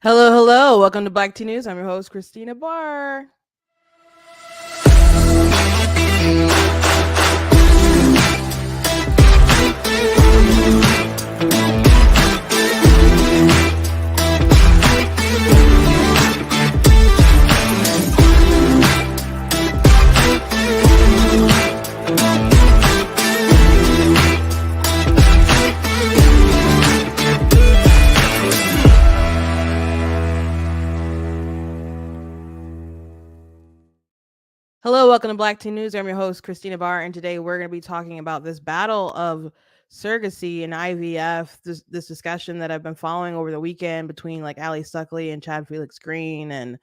Hello, hello. Welcome to Black Tea News. I'm your host, Christina Barr. Hello, welcome to Black Tea News. I'm your host, Christina Barr, and today we're going to be talking about this battle of surrogacy and IVF, this discussion that I've been following over the weekend between like Ali Stuckley and Chad Felix Green and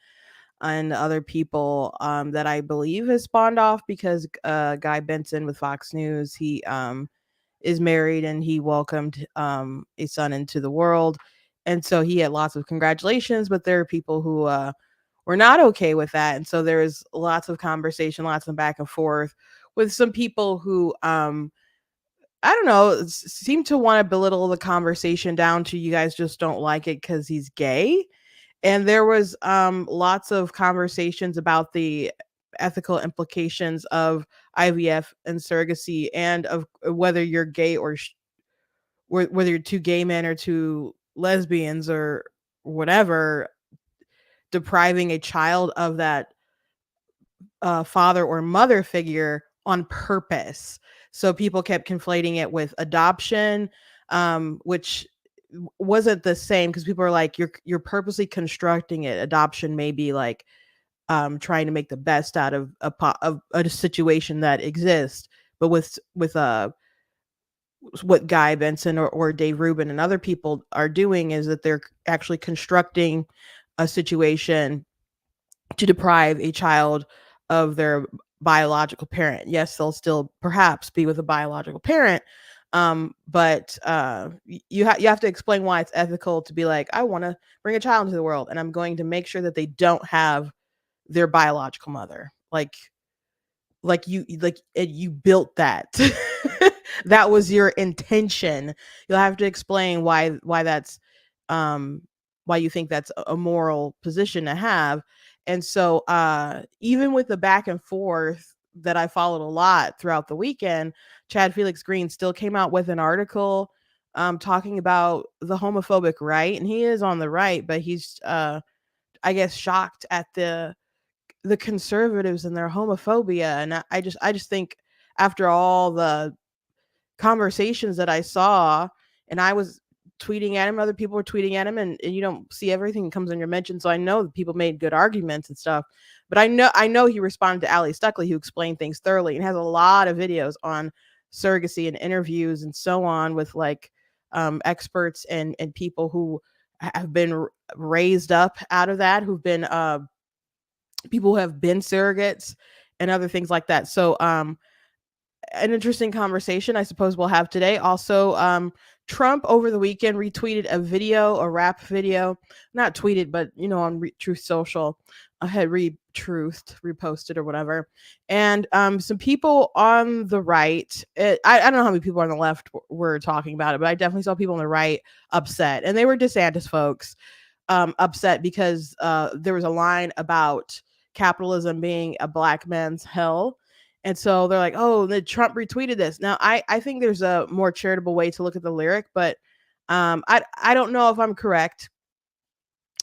other people that I believe has spawned off because Guy Benson with Fox News, he is married and he welcomed a son into the world. And so he had lots of congratulations, but there are people who were not okay with that. And so there is lots of conversation, lots of back and forth with some people who I don't know, seem to want to belittle the conversation down to you guys just don't like it because he's gay. And there was lots of conversations about the ethical implications of IVF and surrogacy and of whether you're gay or whether you're two gay men or two lesbians or whatever, depriving a child of that father or mother figure on purpose. So people kept conflating it with adoption, which wasn't the same because people are like, you're purposely constructing it. Adoption may be like trying to make the best out of of a situation that exists, but with what Guy Benson or Dave Rubin and other people are doing is that they're actually constructing a situation to deprive a child of their biological parent. Yes, they'll still perhaps be with a biological parent, but you have to explain why it's ethical to be like, I want to bring a child into the world, and I'm going to make sure that they don't have their biological mother. You built that. That was your intention. You'll have to explain why that's why you think that's a moral position to have. And so even with the back and forth that I followed a lot throughout the weekend, Chad Felix Green still came out with an article talking about the homophobic right, and he is on the right, but he's I guess shocked at the conservatives and their homophobia. And I just think after all the conversations that I saw, and I was tweeting at him, other people were tweeting at him, and you don't see everything that comes on your mention. So I know that people made good arguments and stuff. But I know he responded to Ali Stuckley, who explained things thoroughly and has a lot of videos on surrogacy and interviews and so on with like experts and people who have been raised up out of that, who've been people who have been surrogates and other things like that. So an interesting conversation I suppose we'll have today. Also, Trump over the weekend retweeted a rap video, not tweeted, but on Truth Social, had reposted or whatever. And some people on the right, I don't know how many people on the left were talking about it, but I definitely saw people on the right upset, and they were DeSantis folks, upset because there was a line about capitalism being a black man's hell. And so they're like, oh, the Trump retweeted this. Now, I think there's a more charitable way to look at the lyric, but I don't know if I'm correct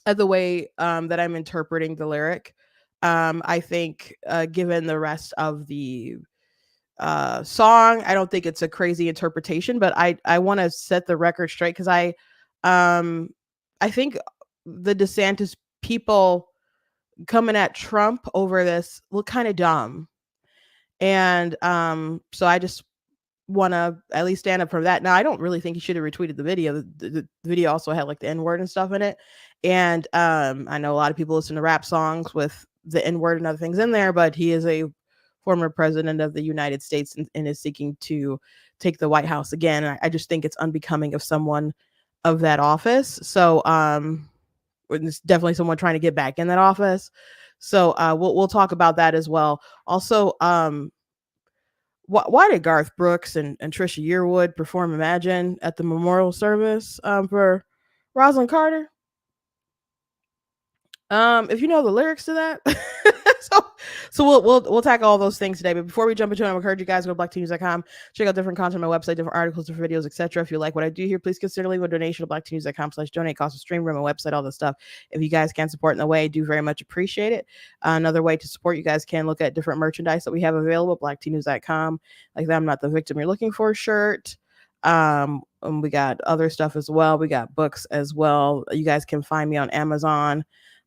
at the way that I'm interpreting the lyric. I think given the rest of the song, I don't think it's a crazy interpretation, but I want to set the record straight because I think the DeSantis people coming at Trump over this look kind of dumb. And so I just want to at least stand up for that. Now, I don't really think he should have retweeted the video. The video also had like the N-word and stuff in it. And I know a lot of people listen to rap songs with the N-word and other things in there, but he is a former president of the United States and is seeking to take the White House again. And I just think it's unbecoming of someone of that office. So it's definitely someone trying to get back in that office. So we'll talk about that as well. Also, why did Garth Brooks and Trisha Yearwood perform Imagine at the memorial service for Rosalind Carter? If you know the lyrics to that. so we'll tackle all those things today. But before we jump into it, I would encourage you guys to go to blacktnews.com, check out different content on my website, different articles, different videos, etc. If you like what I do here, please consider leaving a donation to blacktnews.com/donate. Cost of stream room, my website, all this stuff. If you guys can support in the way, I do very much appreciate it. Another way to support, you guys can look at different merchandise that we have available at blacktnews.com, like the I'm Not the Victim You're Looking For shirt. And we got other stuff as well. We got books as well. You guys can find me on Amazon.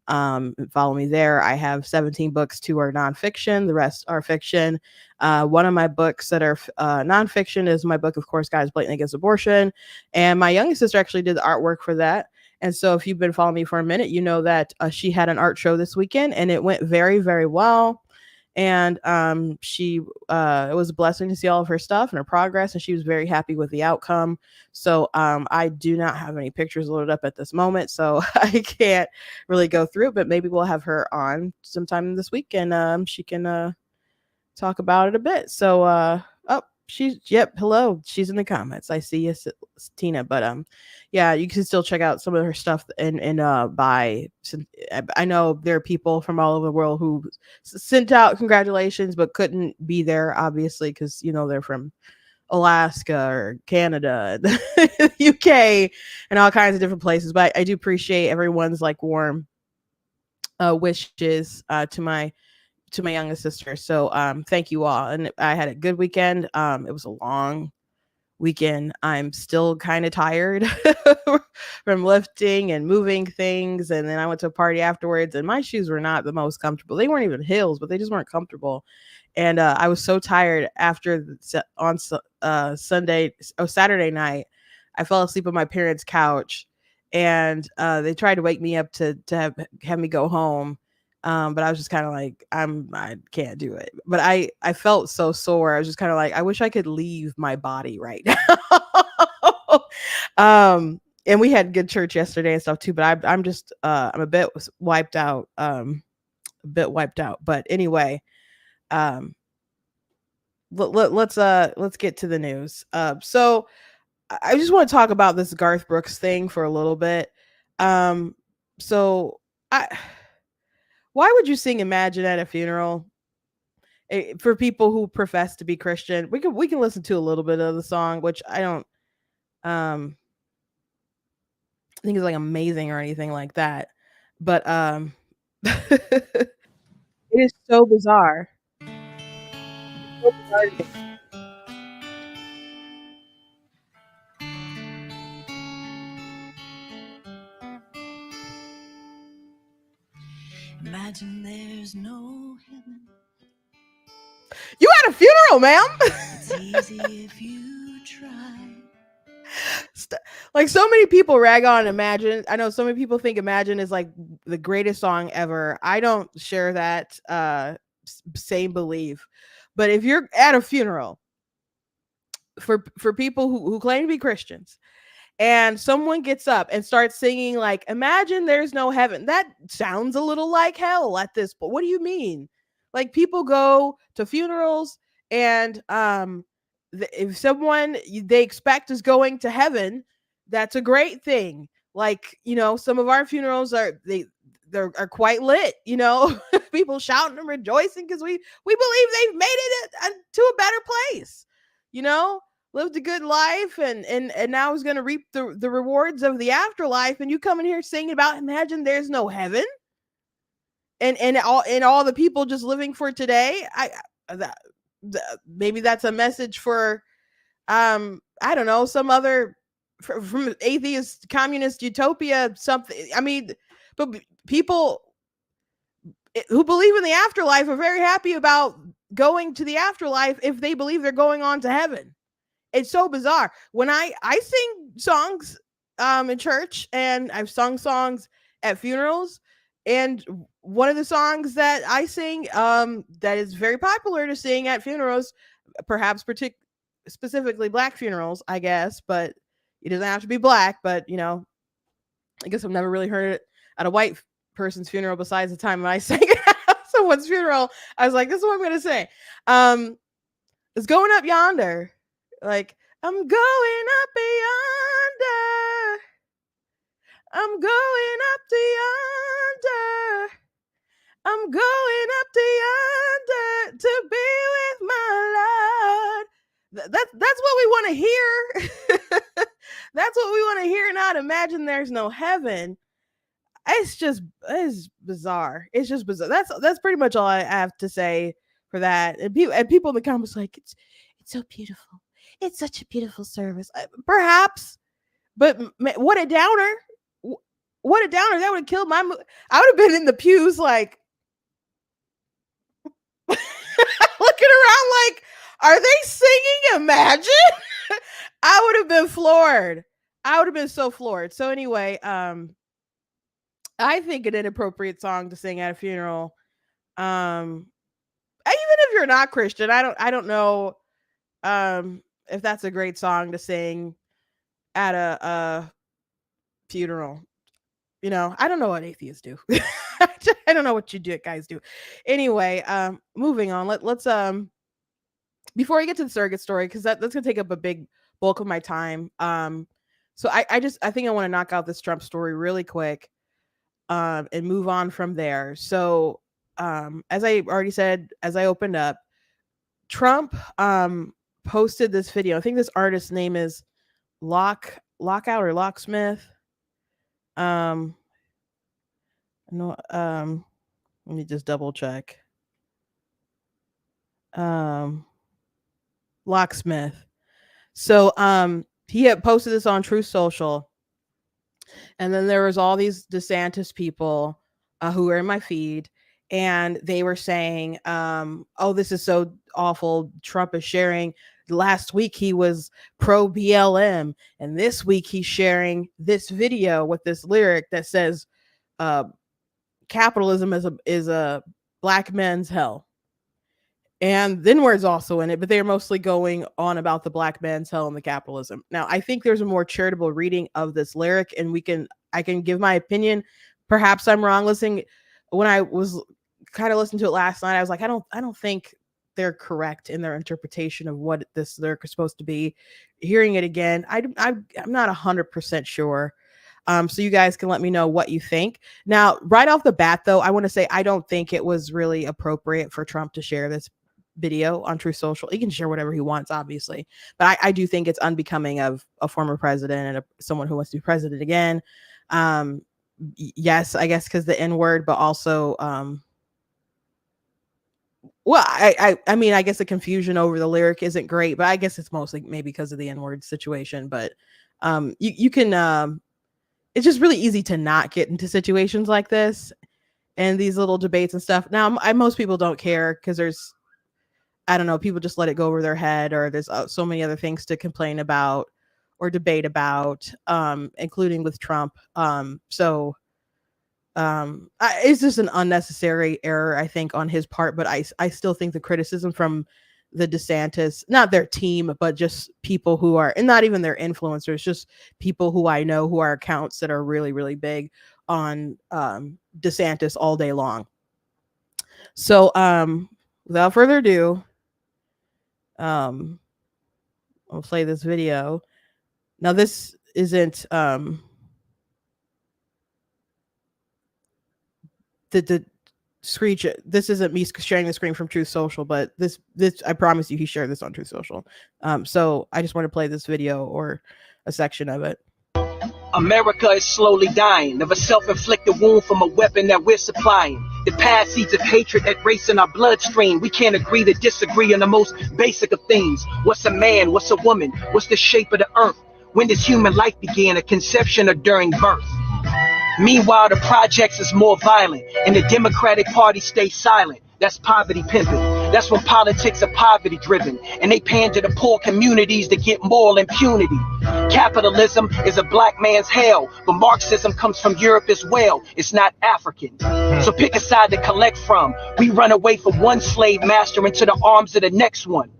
Follow me there. I have 17 books, 2 are nonfiction, the rest are fiction. One of my books that are nonfiction is my book, of course, Guys Blatantly Against Abortion. And my youngest sister actually did the artwork for that. And so if you've been following me for a minute, you know that she had an art show this weekend and it went very, very well. And it was a blessing to see all of her stuff and her progress, and she was very happy with the outcome. So I do not have any pictures loaded up at this moment, so I can't really go through it, but maybe we'll have her on sometime this week, and she can talk about it a bit. So hello, she's in the comments. I see you, Tina. But yeah, you can still check out some of her stuff and buy. I know there are people from all over the world who sent out congratulations but couldn't be there, obviously, because they're from Alaska or Canada, UK, and all kinds of different places. But I do appreciate everyone's like warm wishes to my youngest sister. So thank you all. And I had a good weekend. It was a long weekend. I'm still kind of tired from lifting and moving things. And then I went to a party afterwards, and my shoes were not the most comfortable. They weren't even heels, but they just weren't comfortable. And I was so tired after on Saturday night. I fell asleep on my parents' couch, and they tried to wake me up to have me go home. But I was just kind of like, I can't do it. But I felt so sore. I was just kind of like, I wish I could leave my body right now. And we had good church yesterday and stuff too. But I'm just I'm a bit wiped out. But anyway, let's get to the news. So I just want to talk about this Garth Brooks thing for a little bit. So why would you sing Imagine at a funeral? For people who profess to be Christian, we can listen to a little bit of the song, which I don't think is like amazing or anything like that. But it is so bizarre. So bizarre to me. Imagine there's no heaven. You at a funeral, ma'am. It's easy if you try. Like, so many people rag on Imagine. I know so many people think Imagine is like the greatest song ever. I don't share that same belief. But if you're at a funeral for people who claim to be Christians, and someone gets up and starts singing like Imagine there's no heaven, that sounds a little like hell at this point. What do you mean? Like, people go to funerals, and if someone they expect is going to heaven, that's a great thing. Like, some of our funerals they're quite lit, people shouting and rejoicing because we believe they've made it to a better place, lived a good life, and now is going to reap the rewards of the afterlife. And you come in here singing about Imagine there's no heaven, and all the people just living for today. Maybe that's a message for I don't know, some other from atheist communist utopia, something. I mean, but people who believe in the afterlife are very happy about going to the afterlife if they believe they're going on to heaven. It's so bizarre. When I sing songs in church, and I've sung songs at funerals, and one of the songs that I sing that is very popular to sing at funerals, perhaps specifically Black funerals, I guess, but it doesn't have to be Black. But I guess I've never really heard it at a white person's funeral besides the time when I sang it at someone's funeral. I was like, this is what I'm gonna say. It's Going Up Yonder. Like, I'm going up yonder. I'm going up to yonder. I'm going up to yonder to be with my Lord. That's what we want to hear. That's what we want to hear. Not imagine there's no heaven. It's bizarre. It's just bizarre. That's pretty much all I have to say for that. And people in the comments like it's so beautiful. It's such a beautiful service. Perhaps, but what a downer. What a downer. That would have killed my I would have been in the pews like looking around like, are they singing Imagine? I would have been floored. I would have been so floored. So anyway, I think an inappropriate song to sing at a funeral. Even if you're not Christian, I don't know if that's a great song to sing at a funeral. You know, I don't know what atheists do. I don't know what you guys do. Anyway, moving on. Let's before I get to the surrogate story, because that's gonna take up a big bulk of my time. So I think I want to knock out this Trump story really quick, and move on from there. So, as I already said, as I opened up, Trump posted this video. I think this artist's name is Lockout or Locksmith. No, let me just double check. Locksmith. So he had posted this on Truth Social, and then there was all these DeSantis people who were in my feed, and they were saying, oh, this is so awful. Trump is sharing. Last week he was pro BLM, and this week he's sharing this video with this lyric that says capitalism is a black man's hell. And the N-word's also in it, but they're mostly going on about the black man's hell and the capitalism. Now, I think there's a more charitable reading of this lyric, and I can give my opinion. Perhaps I'm wrong. When I was kind of listening to it last night, I was like, I don't think they're correct in their interpretation of what this lyric is supposed to be. Hearing it again, I'm not 100% sure. So you guys can let me know what you think. Now, right off the bat, though, I want to say I don't think it was really appropriate for Trump to share this video on Truth Social. He can share whatever he wants, obviously, but I do think it's unbecoming of a former president and someone who wants to be president again. Yes, I guess because the N-word, but also, well, I mean, I guess the confusion over the lyric isn't great, but I guess it's mostly maybe because of the N-word situation. But you can, it's just really easy to not get into situations like this and these little debates and stuff. Now, most people don't care because there's, I don't know, people just let it go over their head, or there's so many other things to complain about or debate about, including with Trump. So it's just an unnecessary error, I think, on his part. But I still think the criticism from the DeSantis, not their team, but just people who are, and not even their influencers, just people who I know who are accounts that are really, really big on DeSantis all day long. So without further ado, I'll play this video. Now, this isn't the screen. This isn't me sharing the screen from Truth Social, but this I promise you, he shared this on Truth Social. So I just want to play this video or a section of it. America is slowly dying of a self-inflicted wound from a weapon that we're supplying. The past seeds of hatred that race in our bloodstream. We can't agree to disagree on the most basic of things. What's a man? What's a woman? What's the shape of the earth? When does human life begin? At conception or during birth? Meanwhile, the projects is more violent, and the Democratic Party stays silent. That's poverty pimping. That's when politics are poverty driven, and they pander to poor communities to get moral impunity. Capitalism is a black man's hell, but Marxism comes from Europe as well. It's not African. So pick a side to collect from. We run away from one slave master into the arms of the next one.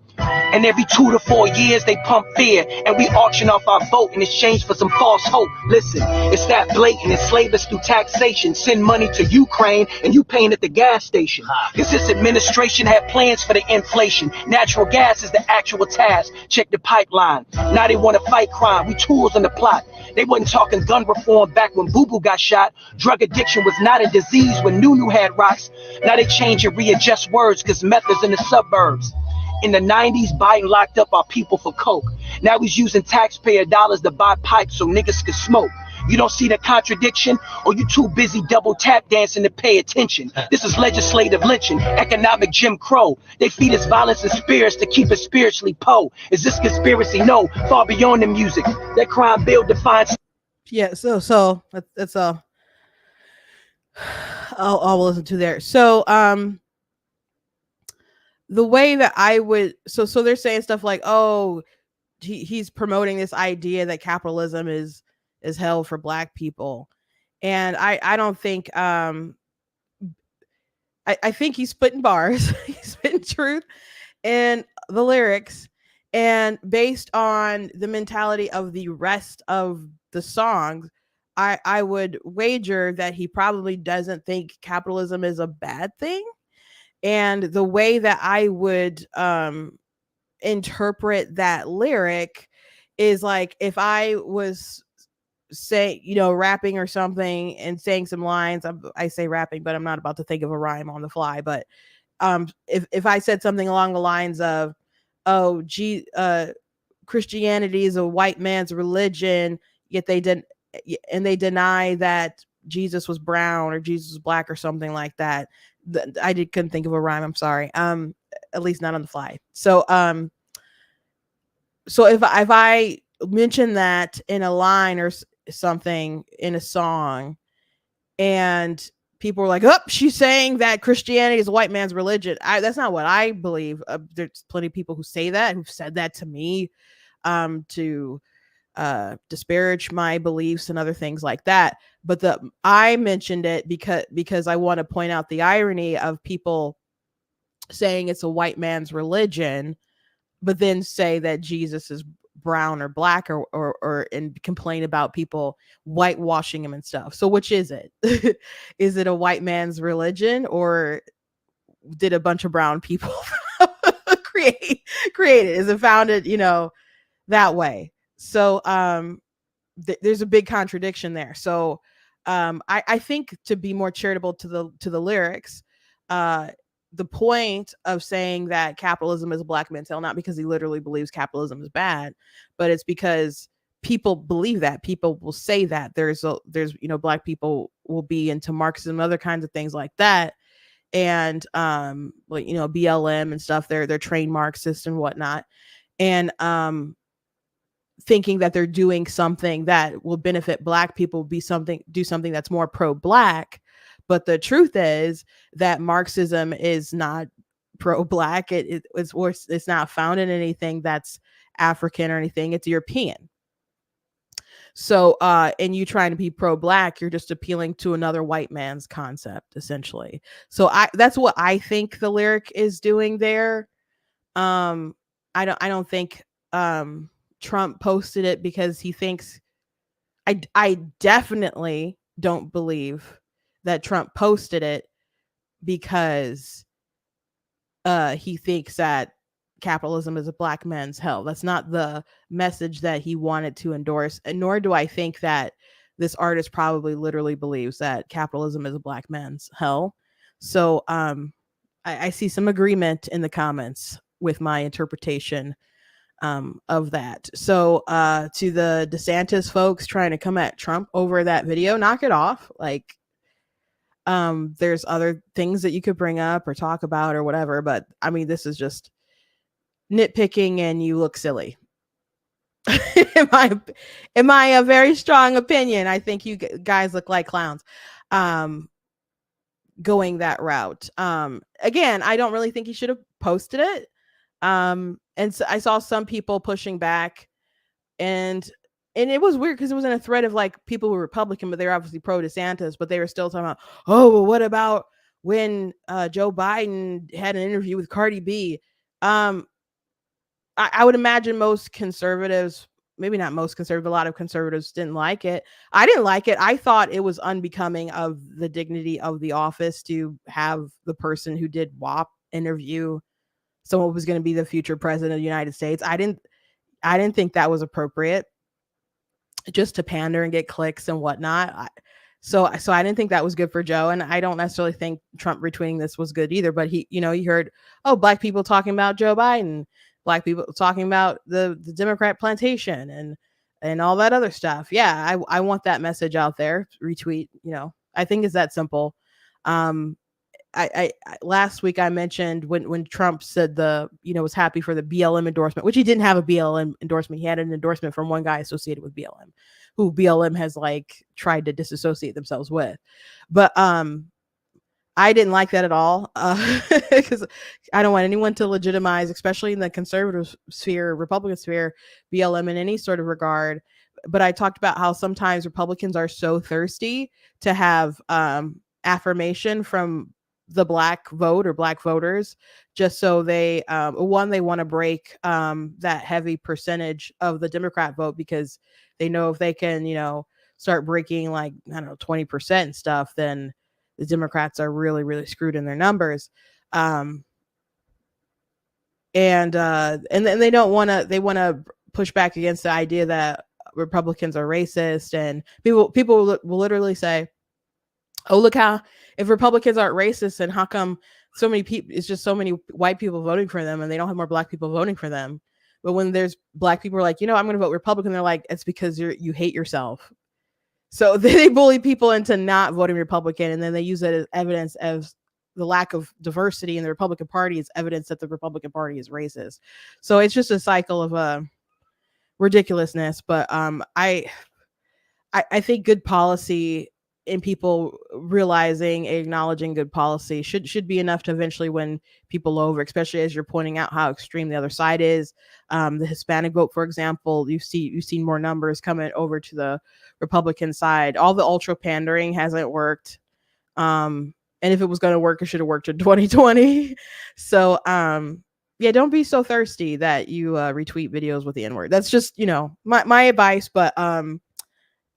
And every 2 to 4 years they pump fear, and we auction off our vote in exchange for some false hope. Listen, it's that blatant, enslave us through taxation, send money to Ukraine, and you paying at the gas station. Cause this administration had plans for the inflation. Natural gas is the actual task. Check the pipeline. Now they want to fight crime. We tools in the plot. They wasn't talking gun reform back when Boo Boo got shot. Drug addiction was not a disease when Nunu had rocks. Now they change and readjust words cause meth is in the suburbs. In the 90s, Biden locked up our people for coke. Now he's using taxpayer dollars to buy pipes so niggas can smoke. You don't see the contradiction, or you too busy double tap dancing to pay attention. This is legislative lynching, economic Jim Crow. They feed us violence and spirits to keep us spiritually po. Is this conspiracy? No, far beyond the music. That crime bill defines. Yeah, so that's all I'll listen to there. So the way that I would, so they're saying stuff like, oh, he's promoting this idea that capitalism is hell for black people, and I don't think I think he's spitting bars, he's spitting truth in the lyrics, and based on the mentality of the rest of the songs, I would wager that he probably doesn't think capitalism is a bad thing. And the way that I would interpret that lyric is like if I was say, rapping or something and saying some lines. I say rapping, but I'm not about to think of a rhyme on the fly. But if I said something along the lines of, "Oh, Christianity is a white man's religion," yet they deny that Jesus was brown or Jesus was black or something like that. Couldn't think of a rhyme. I'm sorry. At least not on the fly. So if I mention that in a line or something in a song, and people were like, "Oh, she's saying that Christianity is a white man's religion," that's not what I believe. There's plenty of people who say that, who've said that to me, to disparage my beliefs and other things like that. But I mentioned it because I want to point out the irony of people saying it's a white man's religion, but then say that Jesus is brown or black or and complain about people whitewashing him and stuff. So which is it? Is it a white man's religion, or did a bunch of brown people create it? Is it founded, that way? So there's a big contradiction there. So I think, to be more charitable to the lyrics, the point of saying that capitalism is a black man's hell, not because he literally believes capitalism is bad, but it's because people believe that. People will say that there's black people will be into Marxism, other kinds of things like that, and BLM and stuff. They're trained Marxists and whatnot, and thinking that they're doing something that will benefit black people, do something that's more pro-black. But the truth is that Marxism is not pro-black. It's not founded in anything that's African or anything. It's European. So, and you trying to be pro-black, you're just appealing to another white man's concept, essentially. So that's what I think the lyric is doing there. I don't think Trump posted it because he thinks. I definitely don't believe that Trump posted it because he thinks that capitalism is a black man's hell. That's not the message that he wanted to endorse. And nor do I think that this artist probably literally believes that capitalism is a black man's hell. So I see some agreement in the comments with my interpretation of that. So to the DeSantis folks trying to come at Trump over that video, knock it off. Like, there's other things that you could bring up or talk about or whatever, but I mean, this is just nitpicking and you look silly. in my a very strong opinion, I think you guys look like clowns going that route. Again, I don't really think he should have posted it. And so I saw some people pushing back, and it was weird because it was in a thread of like people who were Republican, but they were obviously pro DeSantis, but they were still talking about, oh, well, what about when Joe Biden had an interview with Cardi B? I would imagine most conservatives, maybe not most conservatives, a lot of conservatives didn't like it. I didn't like it. I thought it was unbecoming of the dignity of the office to have the person who did WAP interview someone who was going to be the future president of the United States. I didn't think that was appropriate, just to pander and get clicks and whatnot. So I didn't think that was good for Joe, and I don't necessarily think Trump retweeting this was good either. But he heard, oh, black people talking about Joe Biden, black people talking about the Democrat plantation and all that other stuff. Yeah, I want that message out there. Retweet. I think it's that simple. Um, last week I mentioned when Trump said was happy for the BLM endorsement, which he didn't have a BLM endorsement. He had an endorsement from one guy associated with BLM, who BLM has like tried to disassociate themselves with. But I didn't like that at all, because I don't want anyone to legitimize, especially in the conservative sphere, Republican sphere, BLM in any sort of regard. But I talked about how sometimes Republicans are so thirsty to have affirmation from the black vote or black voters, just so they they want to break that heavy percentage of the Democrat vote, because they know if they can start breaking, like, I don't know, 20% and stuff, then the Democrats are really, really screwed in their numbers. And then they want to push back against the idea that Republicans are racist, and people will literally say, oh, look how, if Republicans aren't racist, then how come so many people, it's just so many white people voting for them and they don't have more black people voting for them. But when there's black people who are like, I'm going to vote Republican, they're like, it's because you hate yourself. So they bully people into not voting Republican, and then they use it as evidence of the lack of diversity in the Republican Party as evidence that the Republican Party is racist. So it's just a cycle of ridiculousness. But I think good policy, and people realizing, acknowledging good policy should be enough to eventually win people over, especially as you're pointing out how extreme the other side is. The Hispanic vote, for example, you've seen more numbers coming over to the Republican side. All the ultra pandering hasn't worked. And if it was going to work, it should have worked in 2020. So, yeah, don't be so thirsty that you retweet videos with the N-word. That's just, my advice. But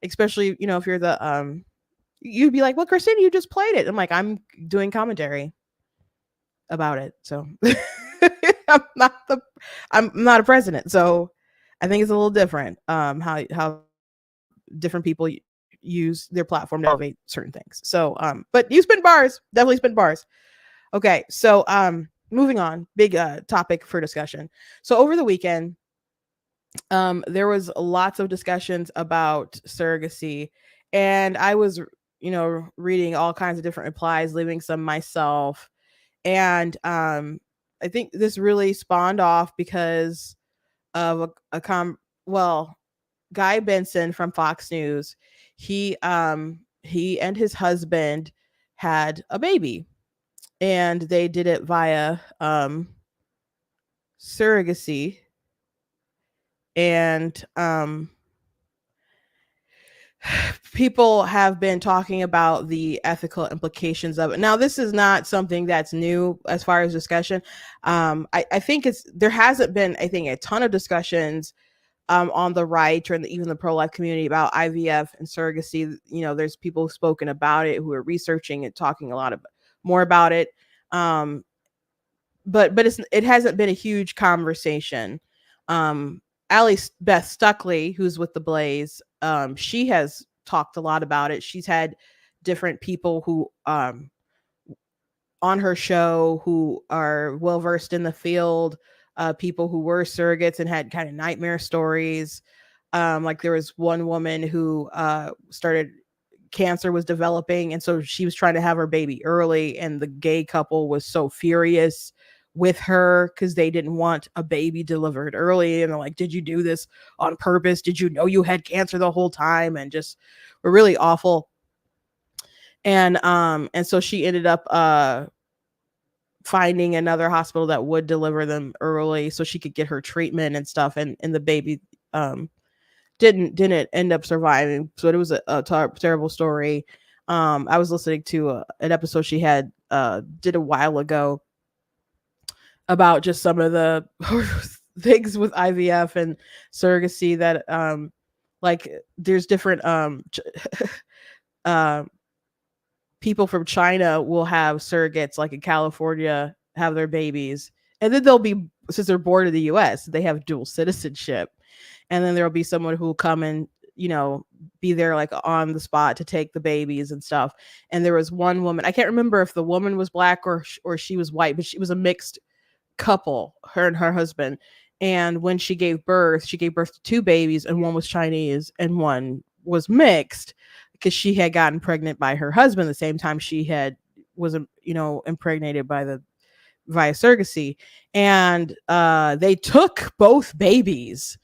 especially, if you're the you'd be like, well, Christina, you just played it. I'm like, I'm doing commentary about it. So I'm not a president. So I think it's a little different, how different people use their platform to elevate certain things. So, but you spin bars, definitely spin bars. Okay. So, moving on, big topic for discussion. So over the weekend, there was lots of discussions about surrogacy, and I was reading all kinds of different replies, leaving some myself. And I think this really spawned off because of Guy Benson from Fox News. He and his husband had a baby, and they did it via surrogacy. And people have been talking about the ethical implications of it. Now, this is not something that's new as far as discussion. I think there hasn't been, I think, a ton of discussions on the right or even the pro-life community about IVF and surrogacy. There's people who've spoken about it, who are researching and talking a lot more about it. But it hasn't been a huge conversation. Allie Beth Stuckley, who's with The Blaze, she has talked a lot about it. She's had different people who on her show who are well versed in the field, people who were surrogates and had kind of nightmare stories. Like there was one woman who cancer was developing, and so she was trying to have her baby early, and the gay couple was so furious with her because they didn't want a baby delivered early, and they're like, did you do this on purpose? Did you know you had cancer the whole time? And just were really awful. And so she ended up finding another hospital that would deliver them early so she could get her treatment and stuff, and the baby didn't end up surviving. So it was a terrible story. I was listening to an episode she did a while ago about just some of the things with IVF and surrogacy that like there's different uh people from China will have surrogates like in California have their babies, and then they'll be, since they're born in the US, they have dual citizenship, and then there'll be someone who will come and, you know, be there like on the spot to take the babies and stuff. And there was one woman, I can't remember if the woman was black or she was white, but she was a mixed couple, her and her husband. And when she gave birth to two babies, and one was Chinese and one was mixed because she had gotten pregnant by her husband the same time she had was, you know, impregnated by the via surrogacy. And they took both babies,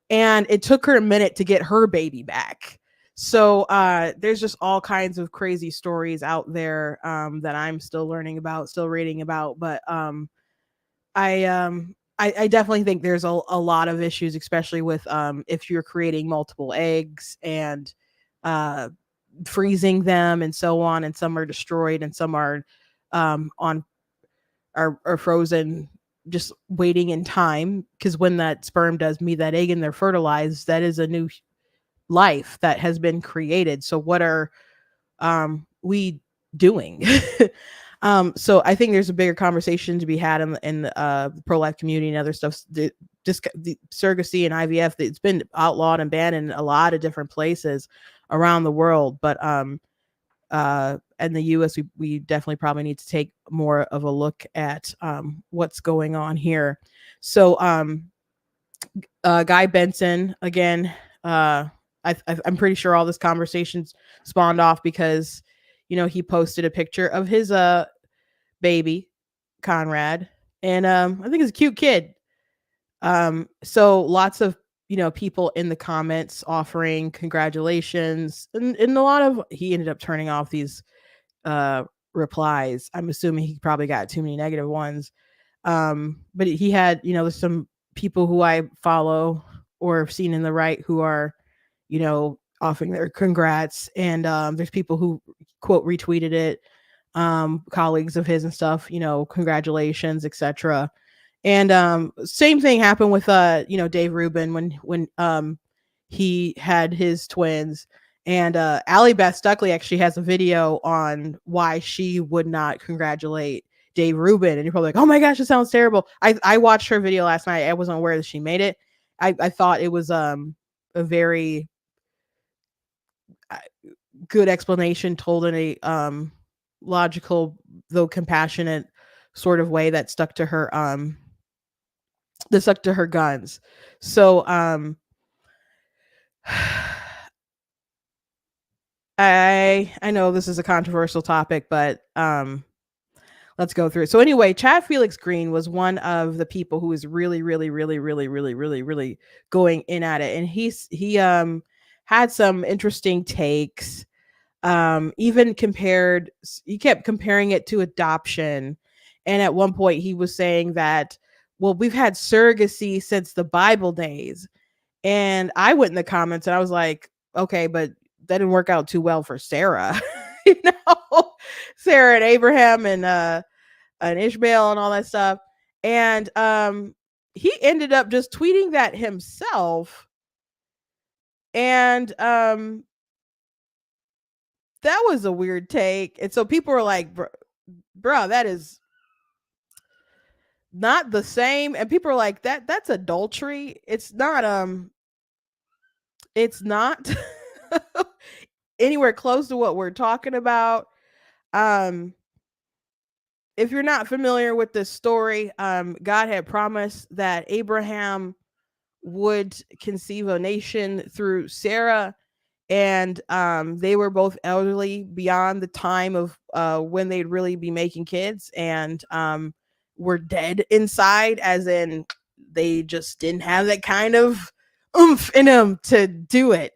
and it took her a minute to get her baby back. So there's just all kinds of crazy stories out there that I'm still learning about, still reading about. But I definitely think there's a lot of issues, especially with if you're creating multiple eggs and uh, freezing them and so on, and some are destroyed and some are on are frozen, just waiting in time, because when that sperm does meet that egg and they're fertilized, that is a new life that has been created. So what are we doing? So I think there's a bigger conversation to be had in the pro life community and other stuff. The surrogacy and IVF, it's been outlawed and banned in a lot of different places around the world, but in the US, we definitely probably need to take more of a look at what's going on here. So Guy Benson again. I'm pretty sure all this conversation's spawned off because, you know, he posted a picture of his baby Conrad, and I think it's a cute kid. So lots of, you know, people in the comments offering congratulations, and a lot of, he ended up turning off these uh replies. I'm assuming he probably got too many negative ones. But he had, you know, there's some people who I follow or have seen in the right who are, you know, offering their congrats, and there's people who quote retweeted it, colleagues of his and stuff, you know, congratulations, etc. And same thing happened with you know, Dave Rubin when he had his twins. And Allie Beth Stuckley actually has a video on why she would not congratulate Dave Rubin. And you're probably like, oh my gosh, it sounds terrible. I watched her video last night. I wasn't aware that she made it. I thought it was a very uh, good explanation told in a logical though compassionate sort of way that stuck to her guns. So I know this is a controversial topic, but let's go through it. So anyway, Chad Felix Green was one of the people who was really going in at it, and he had some interesting takes. Even compared, he kept comparing it to adoption, and at one point he was saying that, well, we've had surrogacy since the Bible days. And I went in the comments and I was like, okay, but that didn't work out too well for Sarah. You know, Sarah and Abraham and Ishmael and all that stuff. And he ended up just tweeting that himself. And that was a weird take. And so people were like, bro, that is not the same. And people are like, that's adultery. It's not anywhere close to what we're talking about. Um, if you're not familiar with this story, God had promised that Abraham would conceive a nation through Sarah, and they were both elderly beyond the time of when they'd really be making kids, and were dead inside, as in they just didn't have that kind of oomph in them to do it.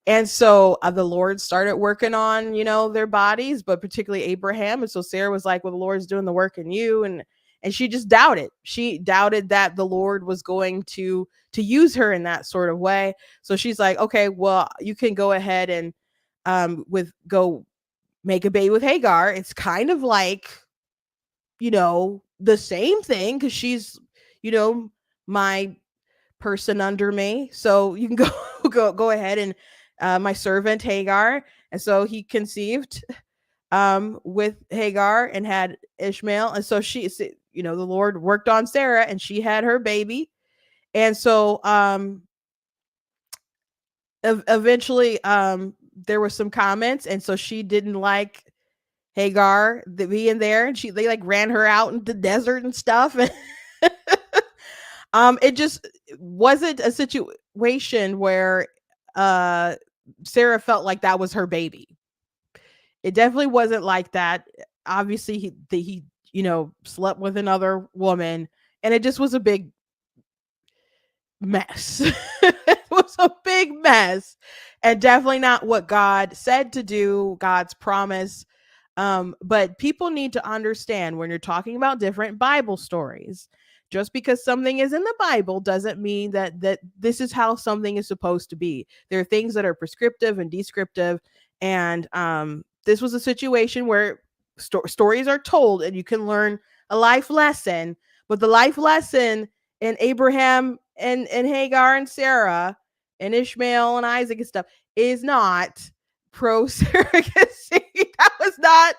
And so the Lord started working on, you know, their bodies, but particularly Abraham. And so Sarah was like, well, the Lord's doing the work in you. And she just doubted. She doubted that the Lord was going to use her in that sort of way. So she's like, okay, well, you can go ahead and go make a baby with Hagar. It's kind of like, you know, the same thing, because she's, you know, my person under me. So you can go go ahead and my servant Hagar. And so he conceived with Hagar and had Ishmael. And so the Lord worked on Sarah and she had her baby. And so eventually there were some comments, and so she didn't like Hagar being there, and they like ran her out in the desert and stuff. And it just wasn't a situation where uh Sarah felt like that was her baby. It definitely wasn't like that. Obviously he slept with another woman, and it just was a big mess. It was a big mess, and definitely not what God said to do, God's promise. But people need to understand, when you're talking about different Bible stories, just because something is in the Bible doesn't mean that this is how something is supposed to be. There are things that are prescriptive and descriptive, and this was a situation where stories are told and you can learn a life lesson. But the life lesson in Abraham and Hagar and Sarah and Ishmael and Isaac and stuff is not pro surrogacy. That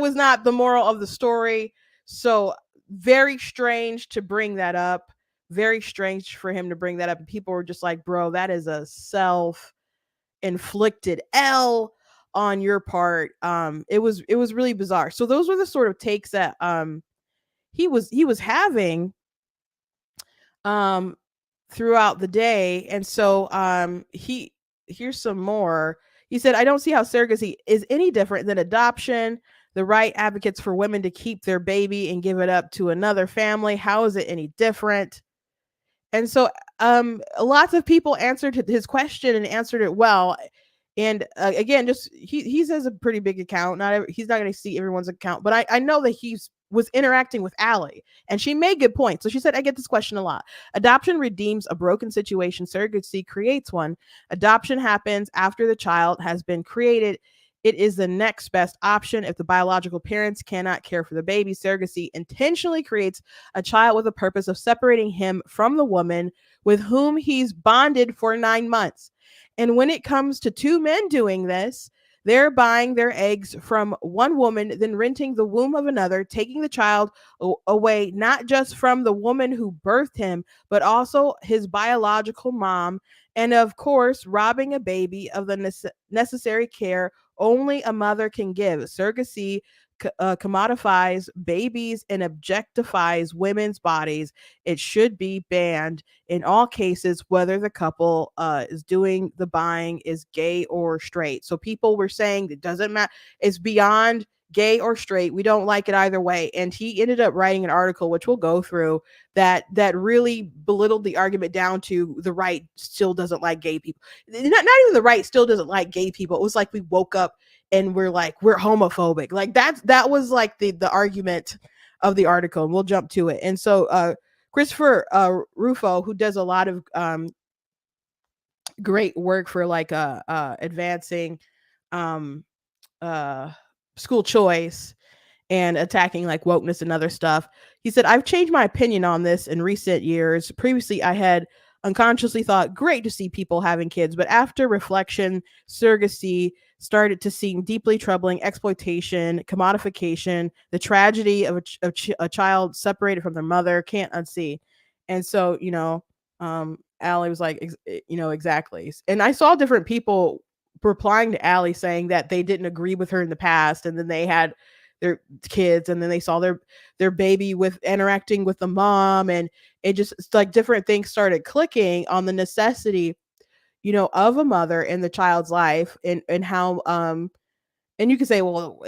was not the moral of the story. So very strange to bring that up. Very strange for him to bring that up. And people were just like, bro, that is a self-inflicted L on your part. It was really bizarre. So those were the sort of takes that he was having um throughout the day. And so here's some more. He said, I don't see how surrogacy is any different than adoption. The right advocates for women to keep their baby and give it up to another family. How is it any different? And so lots of people answered his question and answered it well. And again, just he has a pretty big account. He's not going to see everyone's account, but I know that he's was interacting with Allie, and she made good points. So she said, I get this question a lot. Adoption redeems a broken situation. Surrogacy creates one. Adoption happens after the child has been created. It is the next best option if the biological parents cannot care for the baby. Surrogacy intentionally creates a child with a purpose of separating him from the woman with whom he's bonded for 9 months. And when it comes to two men doing this, they're buying their eggs from one woman, then renting the womb of another, taking the child away, not just from the woman who birthed him, but also his biological mom. And of course, robbing a baby of the necessary care only a mother can give. Surrogacy commodifies babies and objectifies women's bodies. It should be banned in all cases, whether the couple is doing the buying is gay or straight. So people were saying it doesn't matter. It's beyond gay or straight. We don't like it either way. And he ended up writing an article, which we'll go through, that really belittled the argument down to the right still doesn't like gay people. Not even the right still doesn't like gay people. It was like we woke up and we're like, we're homophobic. Like that was like the argument of the article. And we'll jump to it. And so Christopher Rufo, who does a lot of great work for like advancing um school choice and attacking like wokeness and other stuff. He said, I've changed my opinion on this in recent years. Previously, I had unconsciously thought, great to see people having kids, but after reflection, surrogacy started to seem deeply troubling. Exploitation, commodification, the tragedy of a child separated from their mother, can't unsee. And so, Allie was like, exactly. And I saw different people replying to Allie saying that they didn't agree with her in the past, and then they had their kids, and then they saw their baby with interacting with the mom, and it just, it's like different things started clicking on the necessity of a mother in the child's life, and how and you can say, well,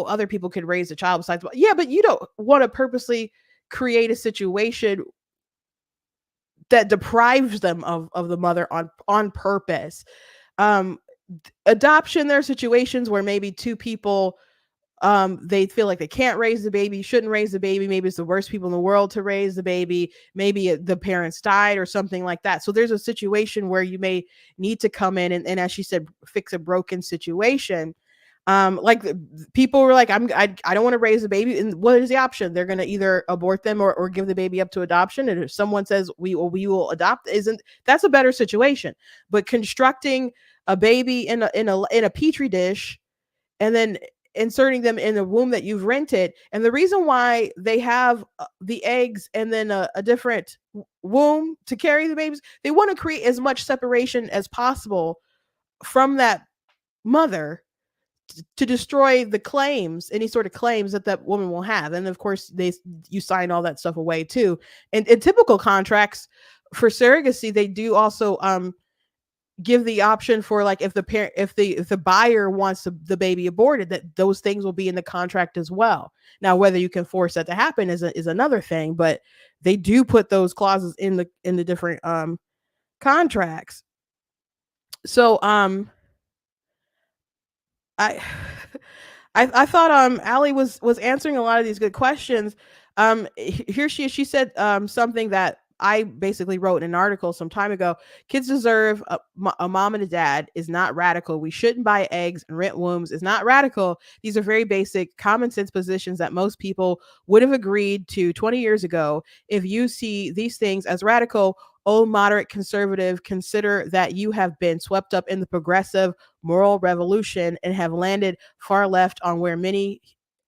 other people could raise a child besides, yeah, but you don't want to purposely create a situation that deprives them of the mother on purpose. Adoption, there are situations where maybe two people they feel like they can't raise the baby, shouldn't raise the baby, maybe it's the worst people in the world to raise the baby, maybe the parents died or something like that. So there's a situation where you may need to come in and as she said, fix a broken situation. Like people were like, I don't want to raise a baby, and what is the option? They're gonna either abort them or give the baby up to adoption. And if someone says we will adopt, isn't that's a better situation? But constructing a baby in a petri dish and then inserting them in a womb that you've rented, and the reason why they have the eggs and then a different womb to carry the babies, they want to create as much separation as possible from that mother to destroy the claims, any sort of claims that that woman will have. And of course, you sign all that stuff away too. And in typical contracts for surrogacy, they do also give the option for, like, if the parent, if the buyer wants the baby aborted, that those things will be in the contract as well. Now, whether you can force that to happen is another thing, but they do put those clauses in the different contracts. So I I thought Allie was answering a lot of these good questions. Here she said something that I basically wrote in an article some time ago. Kids deserve a mom and a dad is not radical. We shouldn't buy eggs and rent wombs is not radical. These are very basic common sense positions that most people would have agreed to 20 years ago. If you see these things as radical, oh moderate conservative, consider that you have been swept up in the progressive moral revolution and have landed far left on where any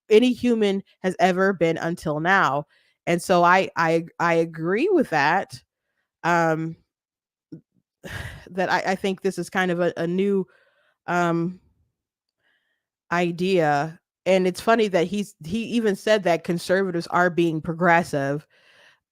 human has ever been until now. And so I agree with that. Um, that I think this is kind of a new um idea. And it's funny that he even said that conservatives are being progressive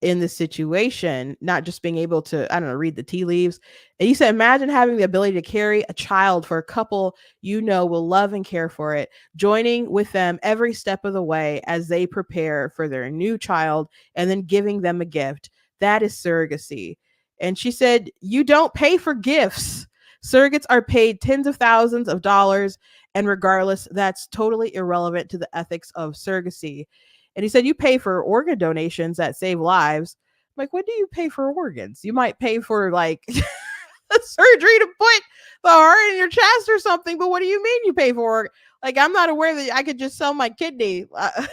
in this situation, not just being able to, I don't know, read the tea leaves. And he said, imagine having the ability to carry a child for a couple you know will love and care for it, joining with them every step of the way as they prepare for their new child, and then giving them a gift. That is surrogacy. And she said, you don't pay for gifts. Surrogates are paid tens of thousands of dollars. And regardless, that's totally irrelevant to the ethics of surrogacy. And he said, you pay for organ donations that save lives. I'm like, what do you pay for organs? You might pay for like a surgery to put the heart in your chest or something, but what do you mean you pay for it? Like, I'm not aware that I could just sell my kidney, at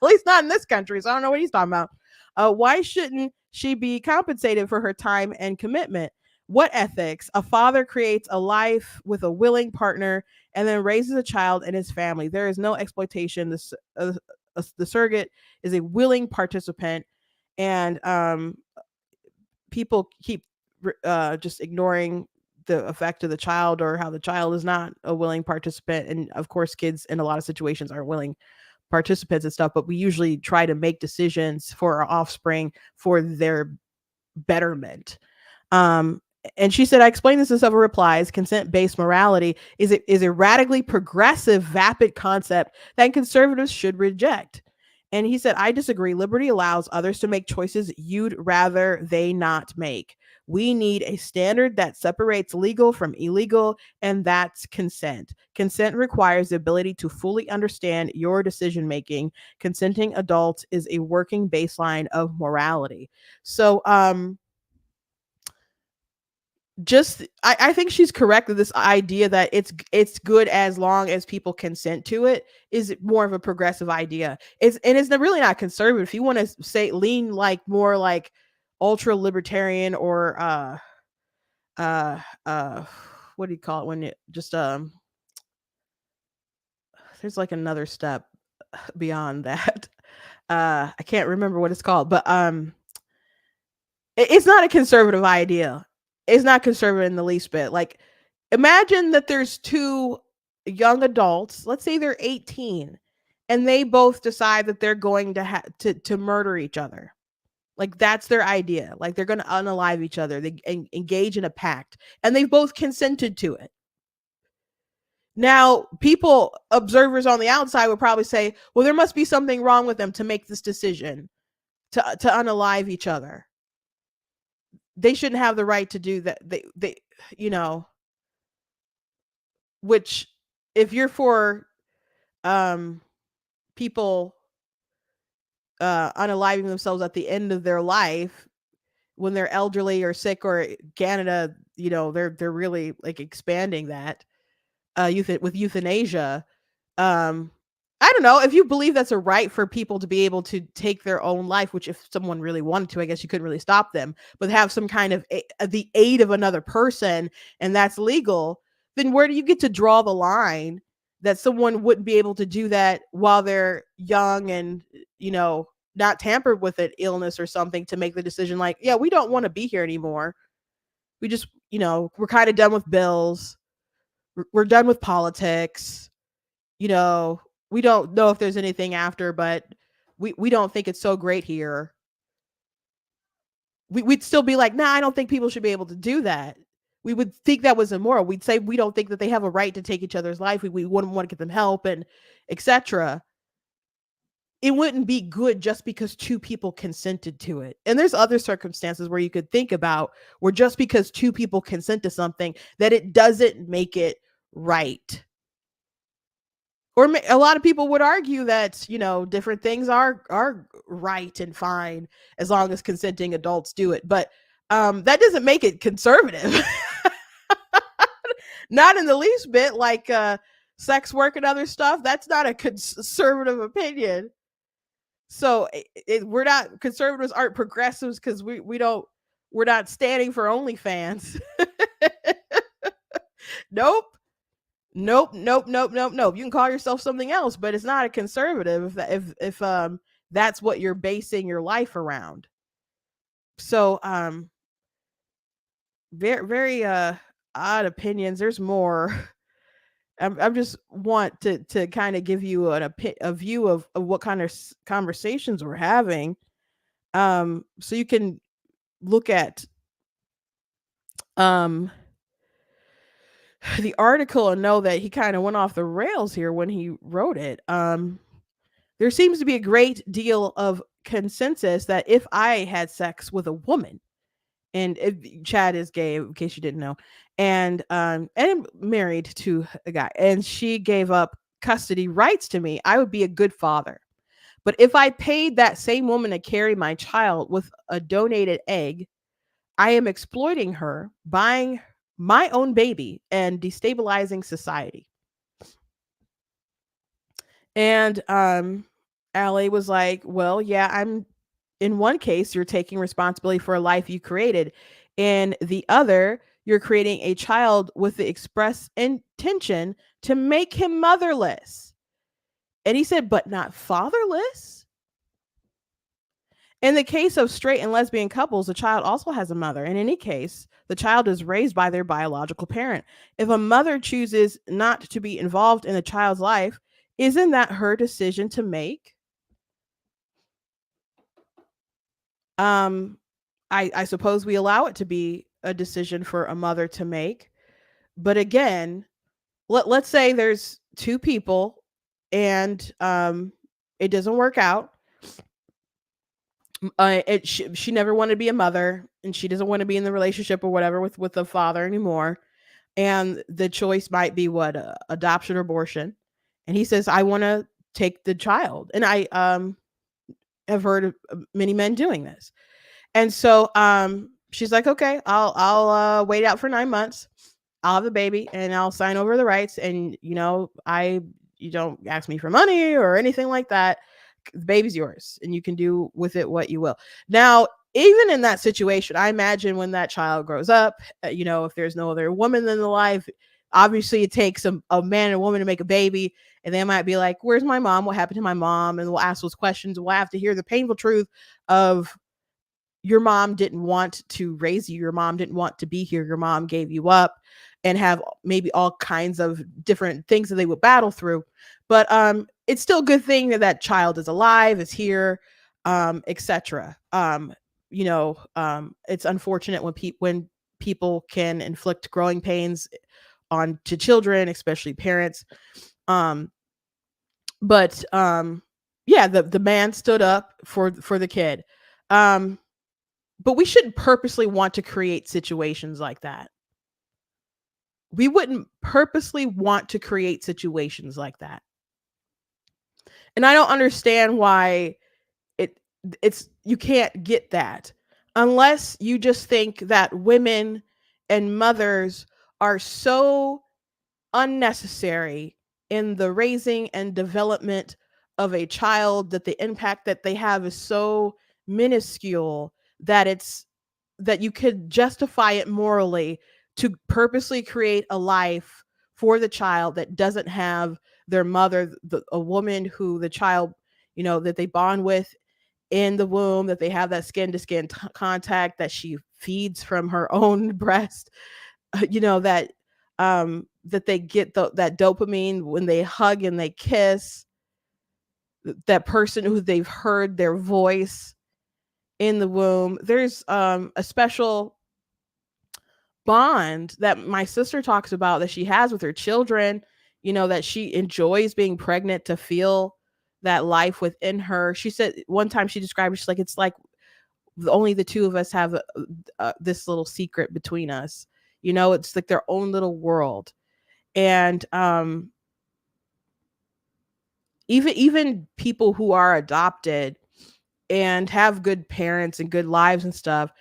least not in this country. So I don't know what he's talking about. Why shouldn't she be compensated for her time and commitment? What ethics? A father creates a life with a willing partner and then raises a child and his family. There is no exploitation. The surrogate is a willing participant, and people keep just ignoring the effect of the child or how the child is not a willing participant. And of course, kids in a lot of situations are willing participants and stuff, but we usually try to make decisions for our offspring for their betterment. Um, and she said, I explained this in several replies. Consent-based morality is a radically progressive, vapid concept that conservatives should reject. And he said, I disagree. Liberty allows others to make choices you'd rather they not make. We need a standard that separates legal from illegal, and that's consent. Consent requires the ability to fully understand your decision making. Consenting adults is a working baseline of morality. So, just I think she's correct that this idea that it's good as long as people consent to it is more of a progressive idea. It's really not conservative. If you want to say lean like more like ultra libertarian or uh uh what do you call it when it just there's like another step beyond that. I can't remember what it's called, but it's not a conservative idea. It's not conservative in the least bit. Like, imagine that there's two young adults, let's say they're 18, and they both decide that they're going to murder each other. Like, that's their idea. Like, they're going to unalive each other. They engage in a pact, and they've both consented to it. Now, people, observers on the outside would probably say, well, there must be something wrong with them to make this decision to unalive each other. They shouldn't have the right to do that. They you know, which, if you're for um people unaliving themselves at the end of their life when they're elderly or sick, or Canada, they're really like expanding that with euthanasia. um I don't know if you believe that's a right for people to be able to take their own life, which if someone really wanted to, I guess you couldn't really stop them, but have some kind of the aid of another person, and that's legal, then where do you get to draw the line that someone wouldn't be able to do that while they're young and, you know, not tampered with an illness or something, to make the decision like, yeah, we don't want to be here anymore. We just, you know, we're kind of done with bills. We're done with politics. You know, we don't know if there's anything after, but we don't think it's so great here. We'd still be like, nah, I don't think people should be able to do that. We would think that was immoral. We'd say we don't think that they have a right to take each other's life. We wouldn't want to get them help and etc. It wouldn't be good just because two people consented to it. And there's other circumstances where you could think about where just because two people consent to something, that it doesn't make it right. Or a lot of people would argue that, you know, different things are right and fine as long as consenting adults do it, but that doesn't make it conservative. Not in the least bit. Like sex work and other stuff, that's not a conservative opinion. So we're not, conservatives aren't progressives because we're not standing for OnlyFans. Nope. Nope, nope, nope, nope, nope. You can call yourself something else, but it's not a conservative if that's what you're basing your life around. So very very odd opinions. There's more. I'm just want to kind of give you a view of what kind of conversations we're having, so you can look at um the article and know that he kind of went off the rails here when he wrote it. There seems to be a great deal of consensus that if I had sex with a woman, and Chad is gay, in case you didn't know, and married to a guy, and she gave up custody rights to me, I would be a good father. But if I paid that same woman to carry my child with a donated egg, I am exploiting her, buying my own baby, and destabilizing society. And Allie was like, well, yeah, I'm in one case, you're taking responsibility for a life you created. In the other, you're creating a child with the express intention to make him motherless. And he said, but not fatherless. In the case of straight and lesbian couples, the child also has a mother. In any case, the child is raised by their biological parent. If a mother chooses not to be involved in the child's life, isn't that her decision to make? Um, I suppose we allow it to be a decision for a mother to make. But again, let's say there's two people and it doesn't work out. She never wanted to be a mother, and she doesn't want to be in the relationship or whatever with the father anymore. And the choice might be what, adoption or abortion. And he says, I want to take the child. And I have heard of many men doing this. And so she's like, okay, I'll wait out for 9 months. I'll have the baby and I'll sign over the rights. And you know, you don't ask me for money or anything like that. The baby's yours and you can do with it what you will. Now, even in that situation, I imagine when that child grows up, you know, if there's no other woman in the life, obviously it takes a man and a woman to make a baby. And they might be like, where's my mom? What happened to my mom? And we'll ask those questions. We'll have to hear the painful truth of, your mom didn't want to raise you. Your mom didn't want to be here. Your mom gave you up, and have maybe all kinds of different things that they would battle through. But it's still a good thing that that child is alive, is here, etc. You know, it's unfortunate when people can inflict growing pains on to children, especially parents. But yeah, the man stood up for the kid. But we shouldn't purposely want to create situations like that. We wouldn't purposely want to create situations like that. And I don't understand why it's you can't get that unless you just think that women and mothers are so unnecessary in the raising and development of a child, that the impact that they have is so minuscule that it's that you could justify it morally to purposely create a life for the child that doesn't have their mother, a woman who the child, that they bond with in the womb, that they have that skin to skin contact, that she feeds from her own breast, that that they get that dopamine when they hug and they kiss that person who they've heard their voice in the womb. There's a special bond that my sister talks about that she has with her children, that she enjoys being pregnant, to feel that life within her. She said one time, she described it, she's like, it's like only the two of us have this little secret between us. It's like their own little world. And even people who are adopted and have good parents and good lives and stuff,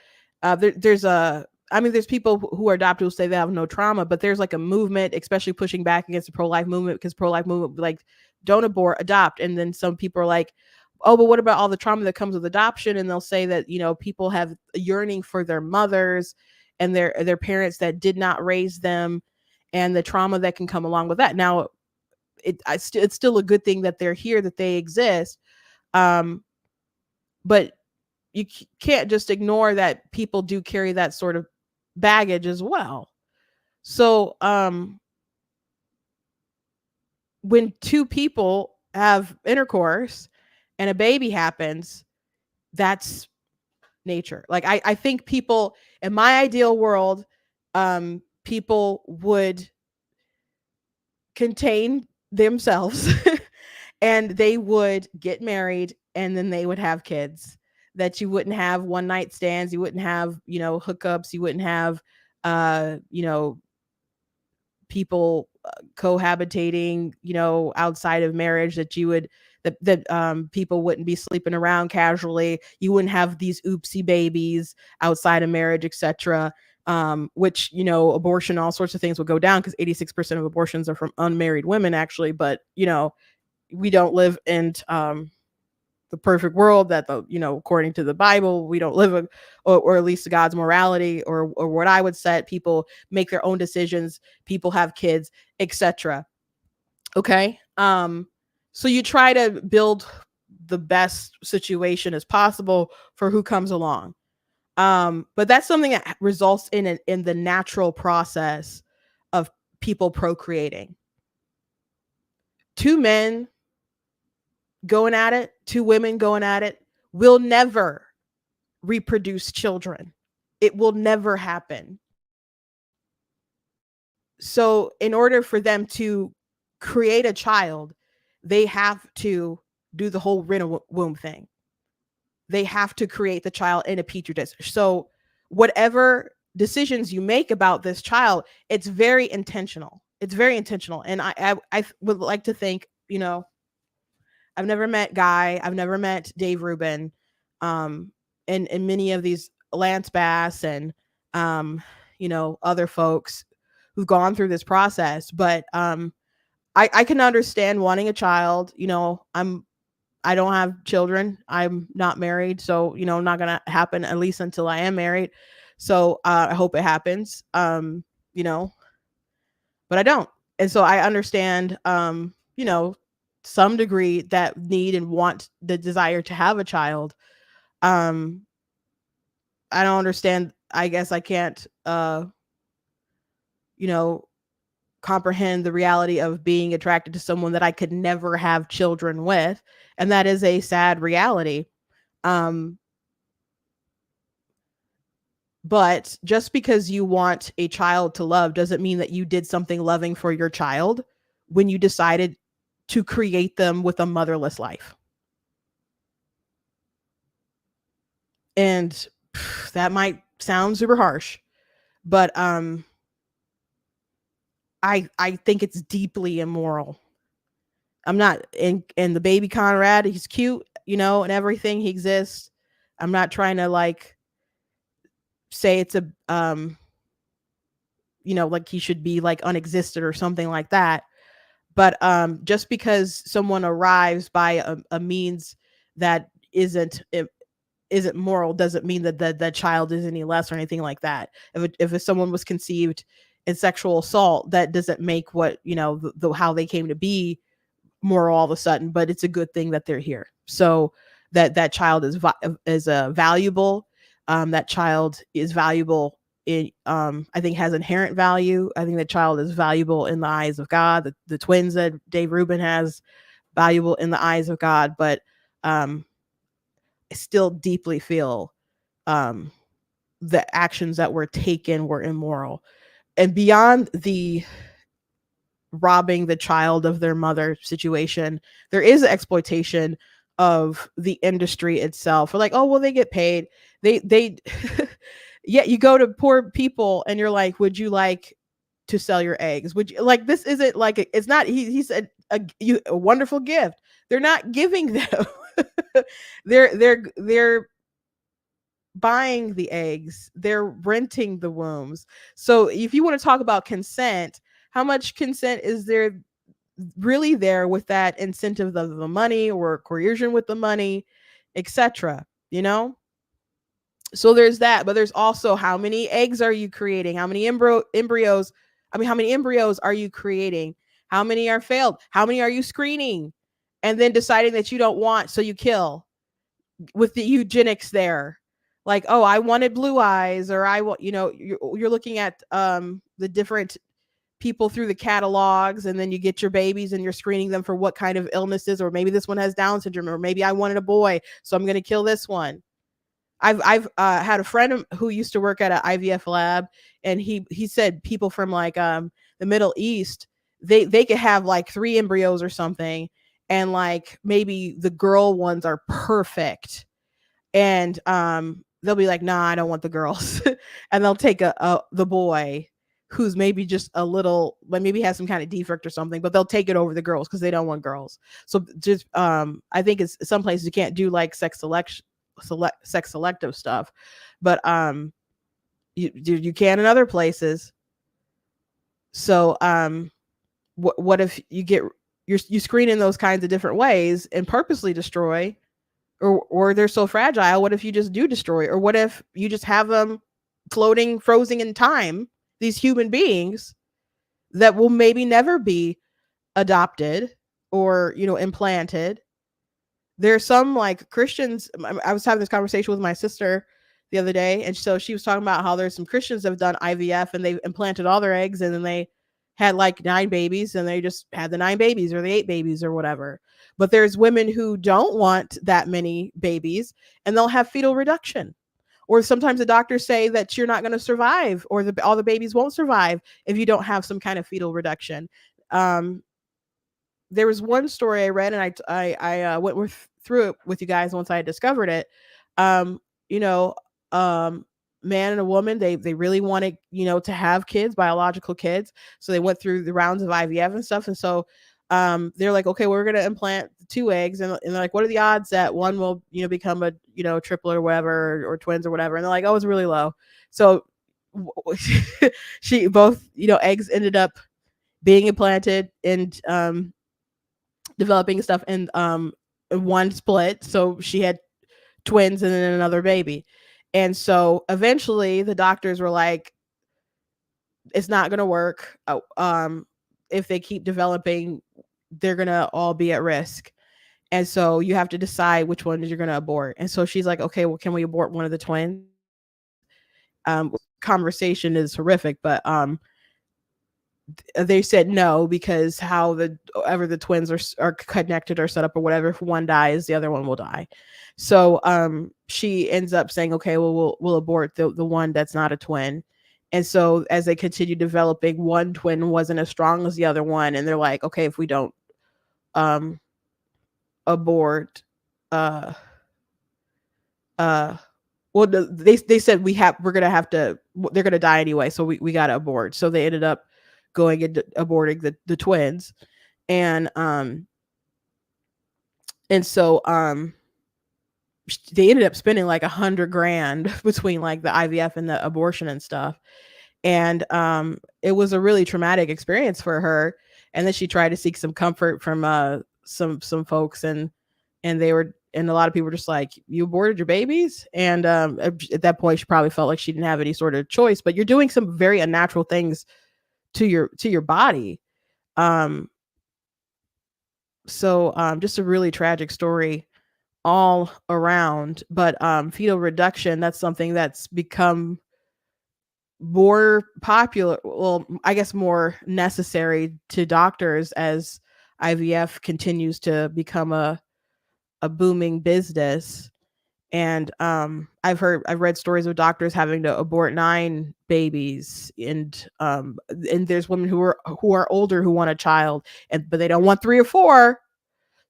there's people who are adopted who say they have no trauma, but there's like a movement, especially pushing back against the pro-life movement, because pro-life movement, like, don't abort, adopt. And then some people are like, oh, but what about all the trauma that comes with adoption? And they'll say that, people have a yearning for their mothers and their parents that did not raise them, and the trauma that can come along with that. Now, it's still a good thing that they're here, that they exist. But you can't just ignore that people do carry that sort of baggage as well. So when two people have intercourse and a baby happens, that's nature. Like, I think people, in my ideal world, people would contain themselves and they would get married, and then they would have kids. That you wouldn't have one night stands, you wouldn't have, hookups, you wouldn't have people cohabitating, outside of marriage, that you would that people wouldn't be sleeping around casually. You wouldn't have these oopsie babies outside of marriage, etc. Which, abortion, all sorts of things would go down, because 86% of abortions are from unmarried women, actually. But we don't live in the perfect world, that according to the Bible, we don't live or at least God's morality, or what I would set. People make their own decisions, people have kids, etc. Okay. So you try to build the best situation as possible for who comes along. But that's something that results in the natural process of people procreating. Two men going at it, two women going at it, will never reproduce children. It will never happen. So in order for them to create a child, they have to do the whole womb thing. They have to create the child in a petri dish. So whatever decisions you make about this child, it's very intentional. It's very intentional. And I would like to think, I've never met Guy. I've never met Dave Rubin, and many of these Lance Bass and other folks who've gone through this process. But I can understand wanting a child. I don't have children. I'm not married, so not gonna happen, at least until I am married. So I hope it happens. But I don't, and so I understand. Some degree, that need and want, the desire to have a child. I don't understand. I guess I can't, comprehend the reality of being attracted to someone that I could never have children with. And that is a sad reality. But just because you want a child to love doesn't mean that you did something loving for your child when you decided to create them with a motherless life. And that might sound super harsh, but I think it's deeply immoral. I'm not in the baby Conrad, he's cute, and everything, he exists. I'm not trying to like say it's a like he should be like unexisted or something like that. But just because someone arrives by a means that isn't moral doesn't mean that the child is any less or anything like that. If someone was conceived in sexual assault, that doesn't make what how they came to be moral all of a sudden. But it's a good thing that they're here. So that child is valuable. That child is valuable. It I think has inherent value. I think that child is valuable in the eyes of God. The twins that Dave Rubin has, valuable in the eyes of God. But um, I still deeply feel um, the actions that were taken were immoral. And beyond the robbing the child of their mother situation, there is exploitation of the industry itself. We're like, oh well, they get paid. They yeah, you go to poor people and you're like, would you like to sell your eggs? Would you like, this isn't like it's not, he said a wonderful gift. They're not giving them. They're buying the eggs, they're renting the wombs. So if you want to talk about consent, how much consent is there really there with that incentive of the money or coercion with the money, etc. You know? So there's that, but there's also how many eggs are you creating? How many embryos? I mean, how many embryos are you creating? How many are failed? How many are you screening? And then deciding that you don't want, so you kill with the eugenics there. Like, oh, I wanted blue eyes, or I want, you're looking at the different people through the catalogs, and then you get your babies and you're screening them for what kind of illnesses, or maybe this one has Down syndrome, or maybe I wanted a boy, so I'm going to kill this one. I've had a friend who used to work at an IVF lab, and he said people from like the Middle East, they could have like 3 embryos or something, and like maybe the girl ones are perfect, and they'll be like, nah, I don't want the girls. And they'll take the boy who's maybe just a little, like maybe has some kind of defect or something, but they'll take it over the girls because they don't want girls. So just I think it's some places you can't do like sex selective stuff, but you can in other places. So what if you get you screen in those kinds of different ways and purposely destroy, or they're so fragile, what if you just do destroy, or what if you just have them floating frozen in time, these human beings that will maybe never be adopted or implanted. There's some like Christians. I was having this conversation with my sister the other day, and so she was talking about how there's some Christians that have done IVF and they've implanted all their eggs, and then they had like 9 babies, and they just had the 9 babies or the 8 babies or whatever. But there's women who don't want that many babies, and they'll have fetal reduction. Or sometimes the doctors say that you're not going to survive, or all the babies won't survive if you don't have some kind of fetal reduction. There was one story I read, and I went through it with you guys once I discovered it. Um, you know, Man and a woman, they really wanted to have kids, biological kids. So they went through the rounds of IVF and stuff, and so they're like, okay, we're gonna implant 2 eggs, and they're like, what are the odds that one will become a triplet or whatever, or twins or whatever? And they're like, oh, it's really low. So she both eggs ended up being implanted and developing stuff, and one split, so she had twins and then another baby. And so eventually the doctors were like, it's not going to work. If they keep developing, they're going to all be at risk. And so you have to decide which one you're going to abort. And so she's like, okay, well, can we abort one of the twins? Conversation is horrific, but they said no, because how the twins are connected or set up or whatever, if one dies, the other one will die. So she ends up saying, okay, well, we'll abort the one that's not a twin. And so as they continue developing, one twin wasn't as strong as the other one, and they're like, okay, if we don't abort, well, they said we're gonna have to, they're gonna die anyway, so we gotta abort. So they ended up going into aborting the twins, and so they ended up spending like $100,000 between like the IVF and the abortion and stuff. And it was a really traumatic experience for her. And then she tried to seek some comfort from some folks, and they were, and a lot of people were just like, you aborted your babies. And at that point she probably felt like she didn't have any sort of choice, but you're doing some very unnatural things to your body. um just a really tragic story all around. But fetal reduction, that's something that's become more popular, well, I guess more necessary to doctors as IVF continues to become a booming business. And I've read stories of doctors having to abort 9 babies. And there's women who are older who want a child, and but they don't want 3 or 4.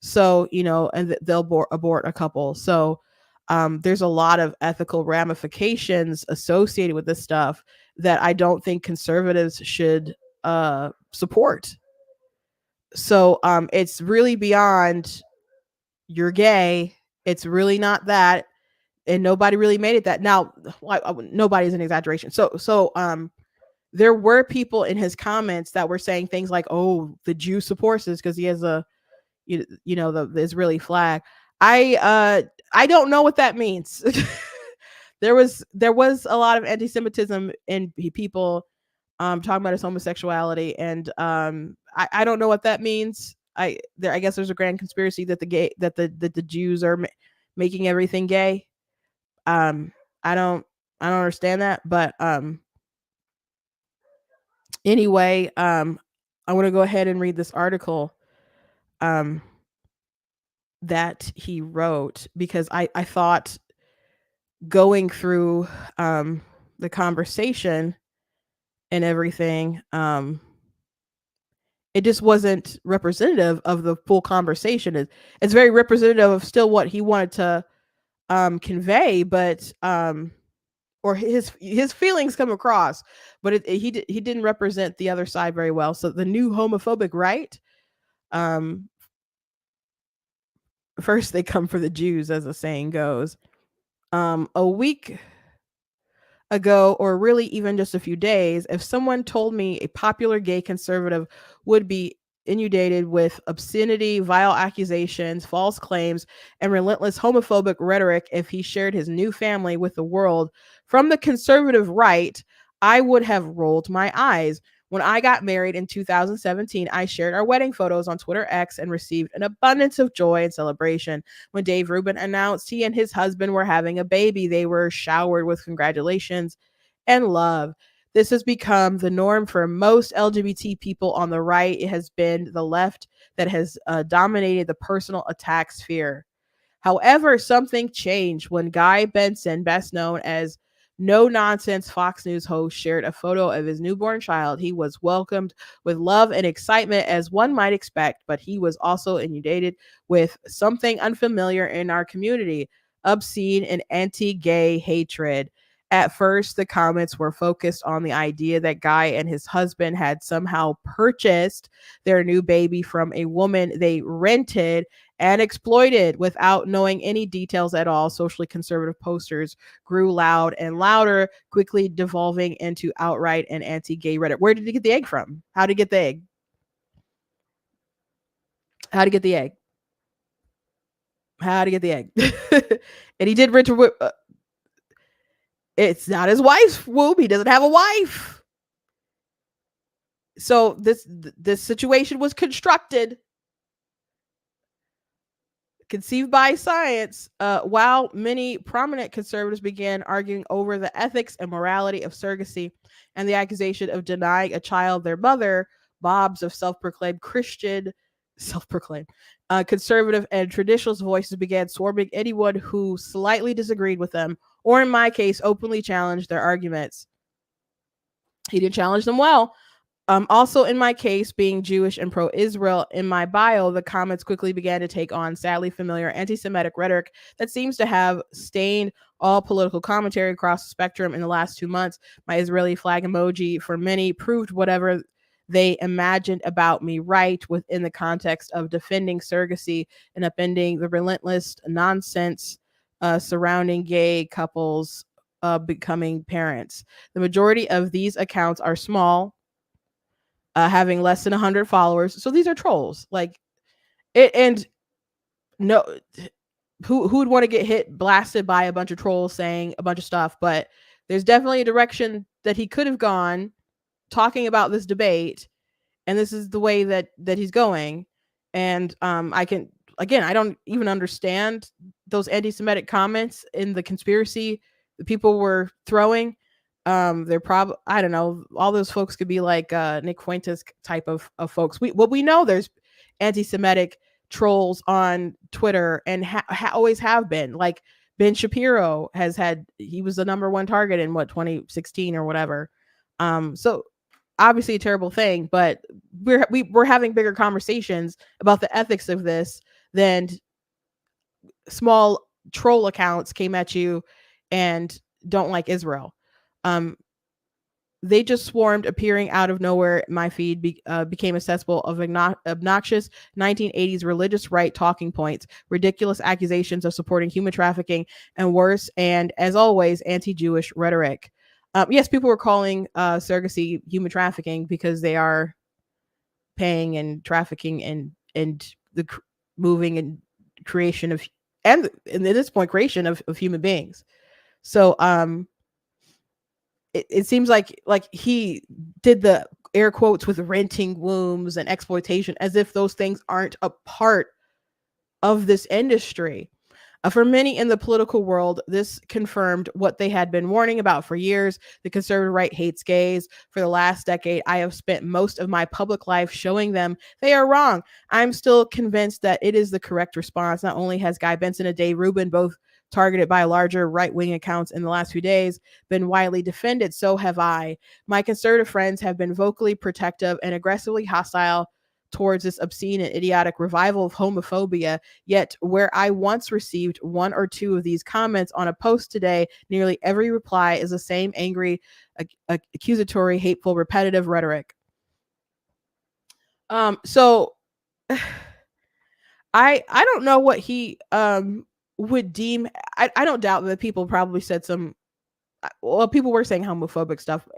So, and they'll abort a couple. So there's a lot of ethical ramifications associated with this stuff that I don't think conservatives should support. So it's really beyond you're gay. It's really not that, and nobody really made it that. Now, nobody's an exaggeration. So there were people in his comments that were saying things like, "Oh, the Jew supports this because he has the Israeli flag." I don't know what that means. There was a lot of anti-Semitism in people talking about his homosexuality, and I don't know what that means. I guess there's a grand conspiracy that the Jews are making everything gay. um I don't understand that, but anyway, I want to go ahead and read this article um that he wrote, because I thought, going through the conversation and everything, it just wasn't representative of the full conversation. It's very representative of still what he wanted to convey, but or his feelings come across, but he didn't represent the other side very well. So the new homophobic right, um first they come for the Jews, as the saying goes. A week ago, or really even just a few days, if someone told me a popular gay conservative would be inundated with obscenity, vile accusations, false claims, and relentless homophobic rhetoric if he shared his new family with the world from the conservative right, I would have rolled my eyes. When I got married in 2017, I shared our wedding photos on Twitter X and received an abundance of joy and celebration. When Dave Rubin announced he and his husband were having a baby, they were showered with congratulations and love. This has become the norm for most LGBT people on the right. It has been the left that has dominated the personal attack sphere. However, something changed when Guy Benson, best known as no nonsense Fox News host, shared a photo of his newborn child. He was welcomed with love and excitement, as one might expect, but he was also inundated with something unfamiliar in our community: obscene and anti gay hatred. At first, the comments were focused on the idea that Guy and his husband had somehow purchased their new baby from a woman they rented and exploited without knowing any details at all. Socially conservative posters grew loud and louder, quickly devolving into outright and anti-gay rhetoric. Where did he get the egg from? How did he get the egg? How to get the egg? How to get the egg? And he did Richard. It's not his wife's womb. He doesn't have a wife. So this situation was constructed, conceived by science, while many prominent conservatives began arguing over the ethics and morality of surrogacy and the accusation of denying a child their mother. Mobs of self-proclaimed conservative and traditionalist voices began swarming anyone who slightly disagreed with them, or in my case, openly challenged their arguments. He didn't challenge them well. Also, in my case, being Jewish and pro-Israel, in my bio, the comments quickly began to take on sadly familiar anti-Semitic rhetoric that seems to have stained all political commentary across the spectrum in the last 2 months. My Israeli flag emoji, for many, proved whatever they imagined about me right, within the context of defending surrogacy and upending the relentless nonsense surrounding gay couples becoming parents. The majority of these accounts are small, having less than 100 followers. So these are trolls. Like it, and no, who would want to get hit blasted by a bunch of trolls saying a bunch of stuff, but there's definitely a direction that he could have gone talking about this debate, and this is the way that he's going. And I can, again, I don't even understand those anti-Semitic comments in the conspiracy that people were throwing. They're probably, I don't know, all those folks could be like Nick Fuentes type of folks. We know there's anti-Semitic trolls on Twitter and always have been. Like Ben Shapiro he was the number one target in 2016 or whatever. So obviously a terrible thing, but we're having bigger conversations about the ethics of this than small troll accounts came at you and don't like Israel. They just swarmed, appearing out of nowhere. My feed became accessible of obnoxious 1980s religious right talking points, ridiculous accusations of supporting human trafficking, and worse, and as always, anti-Jewish rhetoric. Yes, people were calling surrogacy human trafficking because they are paying and trafficking and the moving and creation of, and at this point, creation of human beings. So it seems like he did the air quotes with renting wombs and exploitation as if those things aren't a part of this industry. For many in the political world, this confirmed what they had been warning about for years. The conservative right hates gays. For the last decade, I have spent most of my public life showing them they are wrong. I'm still convinced that it is the correct response. Not only has Guy Benson and Dave Rubin, both targeted by larger right-wing accounts in the last few days, been widely defended, so have I. My conservative friends have been vocally protective and aggressively hostile towards this obscene and idiotic revival of homophobia. Yet, where I once received one or two of these comments on a post today, nearly every reply is the same angry, accusatory, hateful, repetitive rhetoric. So I don't know what he would deem. I don't doubt that people probably said some. Well, people were saying homophobic stuff.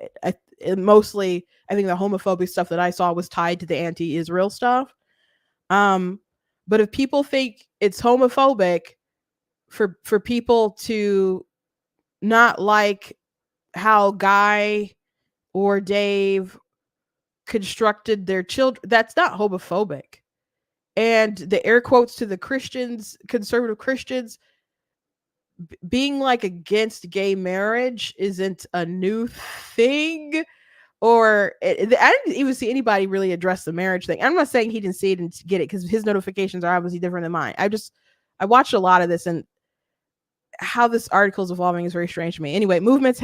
Mostly, I think the homophobic stuff that I saw was tied to the anti-Israel stuff. But if people think it's homophobic for people to not like how Guy or Dave constructed their children, that's not homophobic. And the air quotes to the Christians, conservative Christians, being like against gay marriage isn't a new thing. Or I didn't even see anybody really address the marriage thing. I'm not saying he didn't see it and get it, because his notifications are obviously different than mine. I watched a lot of this, and how this article is evolving is very strange to me. Anyway, movement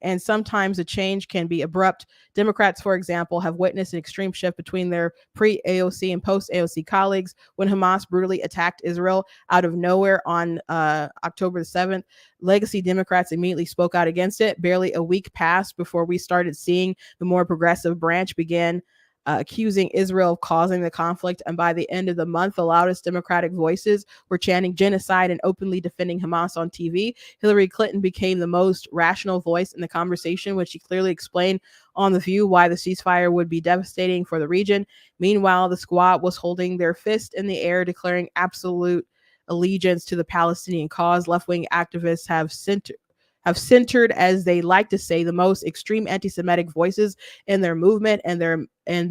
and sometimes a change can be abrupt. Democrats, for example, have witnessed an extreme shift between their pre-AOC and post-AOC colleagues when Hamas brutally attacked Israel out of nowhere on October the 7th. Legacy Democrats immediately spoke out against it. Barely a week passed before we started seeing the more progressive branch begin accusing Israel of causing the conflict. And by the end of the month, the loudest Democratic voices were chanting genocide and openly defending Hamas on TV. Hillary Clinton became the most rational voice in the conversation when she clearly explained on The View why the ceasefire would be devastating for the region. Meanwhile, the squad was holding their fist in the air, declaring absolute allegiance to the Palestinian cause. Left-wing activists have centered, as they like to say, the most extreme anti-Semitic voices in their movement, and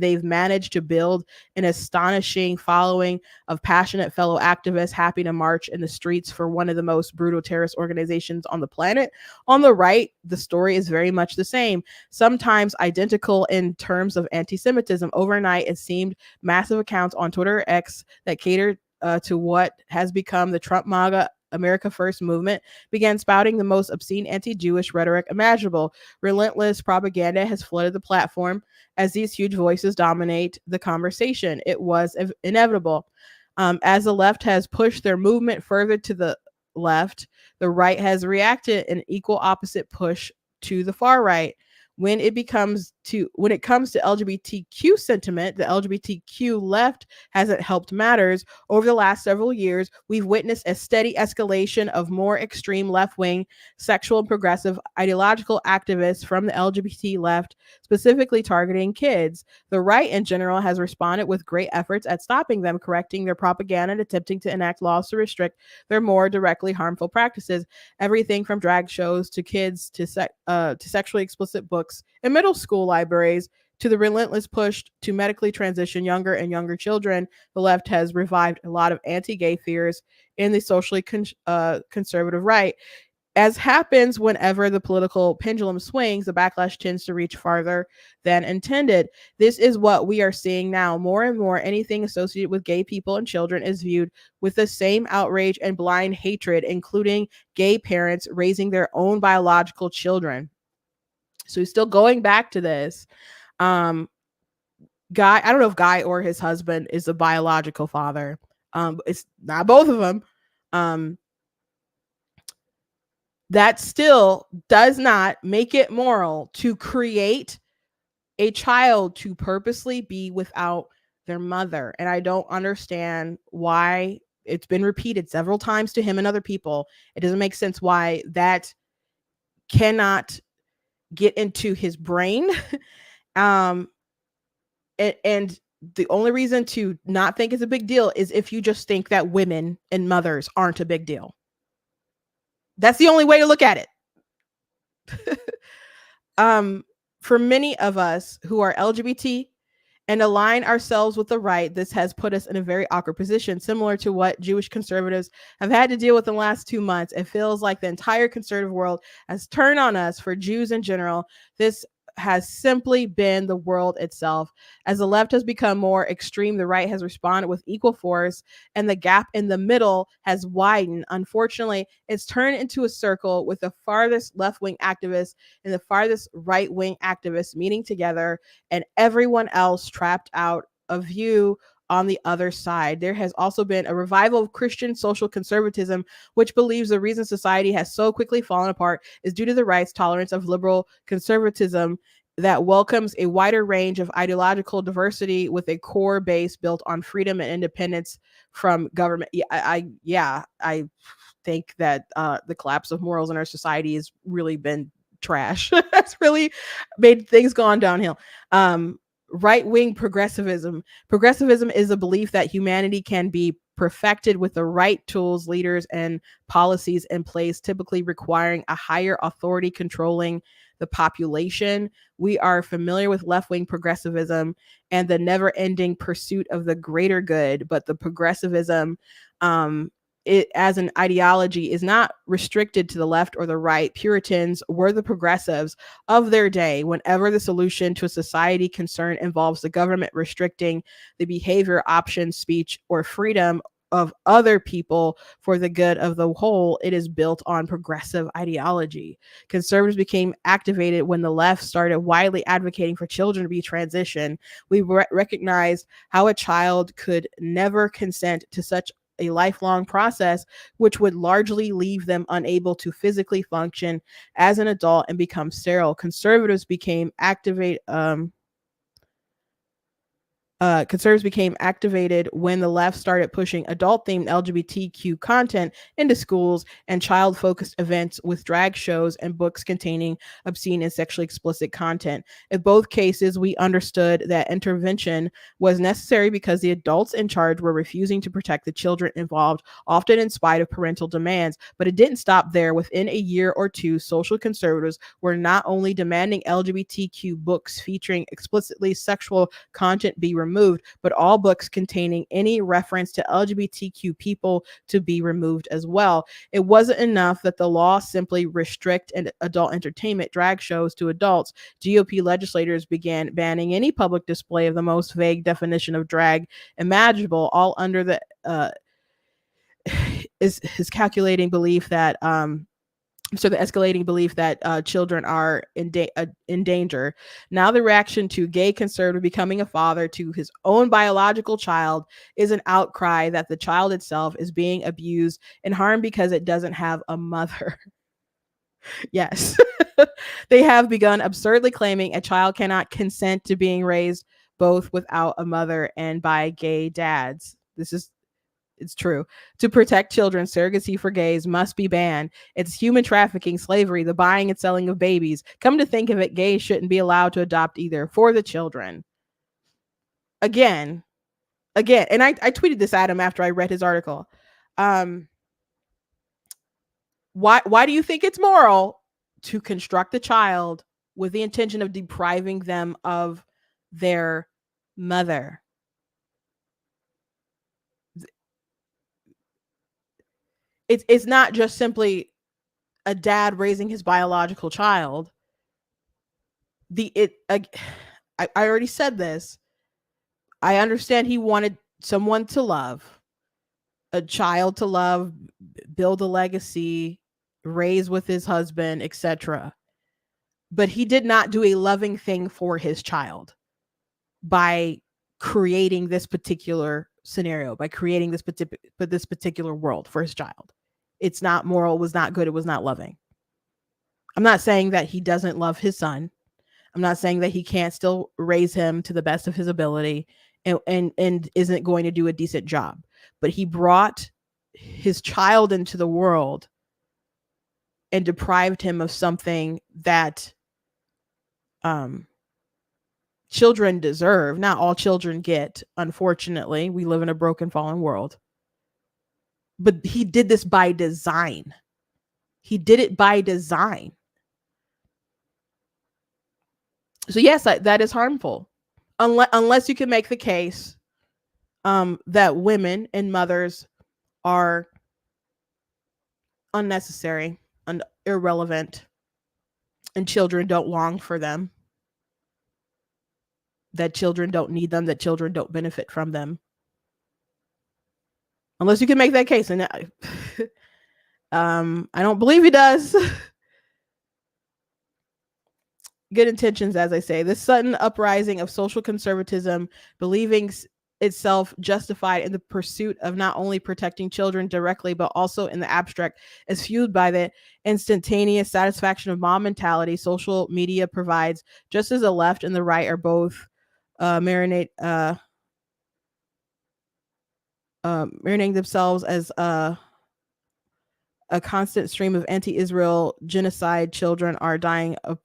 they've managed to build an astonishing following of passionate fellow activists happy to march in the streets for one of the most brutal terrorist organizations on the planet. On the right, the story is very much the same, sometimes identical in terms of anti-Semitism. Overnight, it seemed massive accounts on Twitter X that catered to what has become the Trump MAGA America First movement began spouting the most obscene anti-Jewish rhetoric imaginable. Relentless propaganda has flooded the platform as these huge voices dominate the conversation. It was inevitable. As the left has pushed their movement further to the left, the right has reacted in equal opposite push to the far right. When it becomes when it comes to LGBTQ sentiment, the LGBTQ left hasn't helped matters. Over the last several years, we've witnessed a steady escalation of more extreme left-wing sexual and progressive ideological activists from the LGBT left, specifically targeting kids. The right in general has responded with great efforts at stopping them, correcting their propaganda, and attempting to enact laws to restrict their more directly harmful practices. Everything from drag shows to kids to sexually explicit books in middle school libraries to the relentless push to medically transition younger and younger children. The left has revived a lot of anti-gay fears in the socially conservative right. As happens whenever the political pendulum swings, the backlash tends to reach farther than intended. This is what we are seeing now. More and more, anything associated with gay people and children is viewed with the same outrage and blind hatred, including gay parents raising their own biological children. So he's still going back to this. Guy, I don't know if Guy or his husband is a biological father. It's not both of them. That still does not make it moral to create a child to purposely be without their mother. And I don't understand why it's been repeated several times to him and other people. It doesn't make sense why that cannot get into his brain. And the only reason to not think it's a big deal is if you just think that women and mothers aren't a big deal. That's the only way to look at it. For many of us who are LGBT and align ourselves with the right, this has put us in a very awkward position, similar to what Jewish conservatives have had to deal with in the last 2 months. It feels like the entire conservative world has turned on us. For Jews in general, this has simply been the world itself. As the left has become more extreme, the right has responded with equal force, and the gap in the middle has widened. Unfortunately, it's turned into a circle with the farthest left-wing activists and the farthest right-wing activists meeting together, and everyone else trapped out of view on the other side. There has also been a revival of Christian social conservatism, which believes the reason society has so quickly fallen apart is due to the right's tolerance of liberal conservatism that welcomes a wider range of ideological diversity with a core base built on freedom and independence from government. I think that the collapse of morals in our society has really been trash. That's really made things gone downhill. Right-wing progressivism. Progressivism is a belief that humanity can be perfected with the right tools, leaders, and policies in place, typically requiring a higher authority controlling the population. We are familiar with left-wing progressivism and the never-ending pursuit of the greater good, but the progressivism it as an ideology is not restricted to the left or the right. Puritans were the progressives of their day. Whenever the solution to a society concern involves the government restricting the behavior, options, speech, or freedom of other people for the good of the whole, it is built on progressive ideology. Conservatives became activated when the left started widely advocating for children to be transitioned. We recognized how a child could never consent to such a lifelong process, which would largely leave them unable to physically function as an adult and become sterile. Conservatives became activated when the left started pushing adult-themed LGBTQ content into schools and child-focused events with drag shows and books containing obscene and sexually explicit content. In both cases, we understood that intervention was necessary because the adults in charge were refusing to protect the children involved, often in spite of parental demands. But it didn't stop there. Within a year or two, social conservatives were not only demanding LGBTQ books featuring explicitly sexual content be removed, but all books containing any reference to LGBTQ people to be removed as well. It wasn't enough that the law simply restrict adult entertainment drag shows to adults. GOP legislators began banning any public display of the most vague definition of drag imaginable, all under the his calculating belief that the escalating belief that children are in danger. Now the reaction to gay conservative becoming a father to his own biological child is an outcry that the child itself is being abused and harmed because it doesn't have a mother. Yes. They have begun absurdly claiming a child cannot consent to being raised both without a mother and by gay dads. This is it's true. To protect children, surrogacy for gays must be banned. It's human trafficking, slavery, the buying and selling of babies. Come to think of it, gays shouldn't be allowed to adopt either for the children. Again, and I tweeted this at him after I read his article. Um, why do you think it's moral to construct a child with the intention of depriving them of their mother? It's not just simply a dad raising his biological child. I already said this. I understand he wanted someone to love, a child to love, build a legacy, raise with his husband, etc. But he did not do a loving thing for his child by creating this particular scenario, by creating this particular world for his child. It's not moral, it was not good, it was not loving. I'm not saying that he doesn't love his son. I'm not saying that he can't still raise him to the best of his ability and isn't going to do a decent job. But he brought his child into the world and deprived him of something that children deserve. Not all children get, unfortunately. We live in a broken, fallen world. But he did this by design. He did it by design. So yes, that is harmful. Unless you can make the case that women and mothers are unnecessary and irrelevant, and children don't long for them, that children don't need them, that children don't benefit from them. Unless you can make that case, and I don't believe he does. Good intentions, as I say. This sudden uprising of social conservatism, believing itself justified in the pursuit of not only protecting children directly, but also in the abstract, is fueled by the instantaneous satisfaction of mom mentality social media provides, just as the left and the right are both marinating themselves as a constant stream of anti-Israel genocide. Children are dying of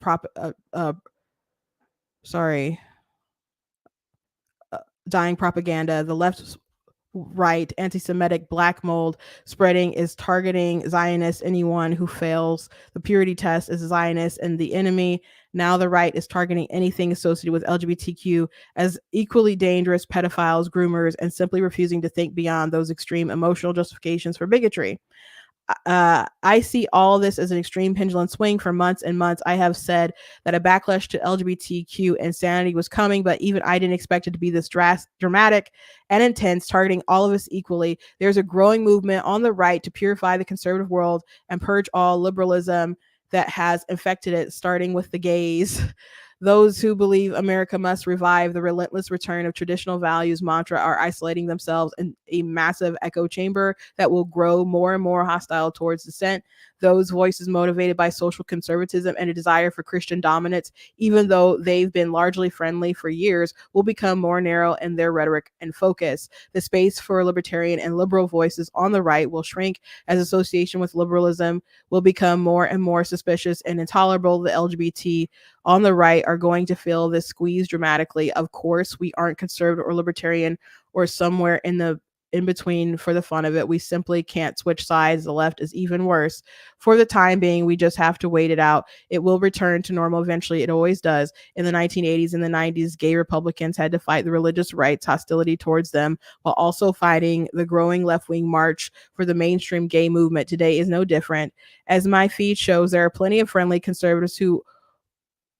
dying propaganda. The left's right anti-Semitic black mold spreading is targeting Zionists. Anyone who fails the purity test is a Zionist and the enemy. Now the right is targeting anything associated with LGBTQ as equally dangerous pedophiles, groomers, and simply refusing to think beyond those extreme emotional justifications for bigotry. I see all this as an extreme pendulum swing. For months and months, I have said that a backlash to LGBTQ insanity was coming, but even I didn't expect it to be this dramatic and intense, targeting all of us equally. There's a growing movement on the right to purify the conservative world and purge all liberalism that has infected it, starting with the gays. Those who believe America must revive the relentless return of traditional values mantra are isolating themselves in a massive echo chamber that will grow more and more hostile towards dissent. Those voices motivated by social conservatism and a desire for Christian dominance, even though they've been largely friendly for years, will become more narrow in their rhetoric and focus. The space for libertarian and liberal voices on the right will shrink as association with liberalism will become more and more suspicious and intolerable. The LGBT on the right are going to feel this squeeze dramatically. Of course, we aren't conservative or libertarian or somewhere in between for the fun of it. We simply can't switch sides. The left is even worse. For the time being, we just have to wait it out. It will return to normal eventually. It always does. In the 1980s and the 90s, gay Republicans had to fight the religious right's hostility towards them while also fighting the growing left-wing march for the mainstream gay movement. Today is no different. As my feed shows, there are plenty of friendly conservatives who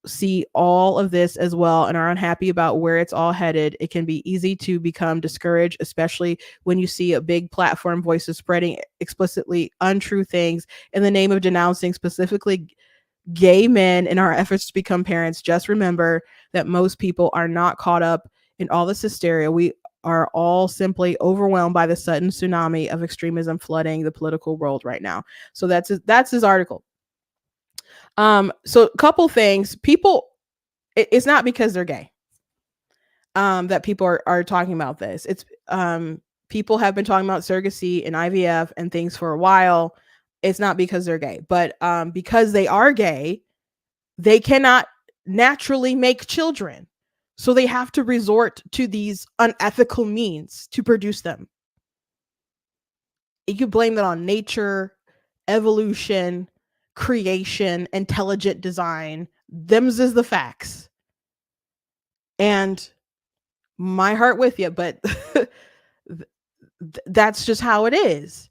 see all of this as well and are unhappy about where it's all headed. It can be easy to become discouraged, especially when you see a big platform voices spreading explicitly untrue things in the name of denouncing specifically gay men in our efforts to become parents. Just remember that most people are not caught up in all this hysteria. We are all simply overwhelmed by the sudden tsunami of extremism flooding the political world right now. So that's his article. So a couple things. People, it's not because they're gay. That people are talking about this. It's people have been talking about surrogacy and IVF and things for a while. It's not because they're gay, but because they are gay, they cannot naturally make children. So they have to resort to these unethical means to produce them. You could blame that on nature, evolution, creation, intelligent design. Them's is the facts. And my heart with you, but that's just how it is.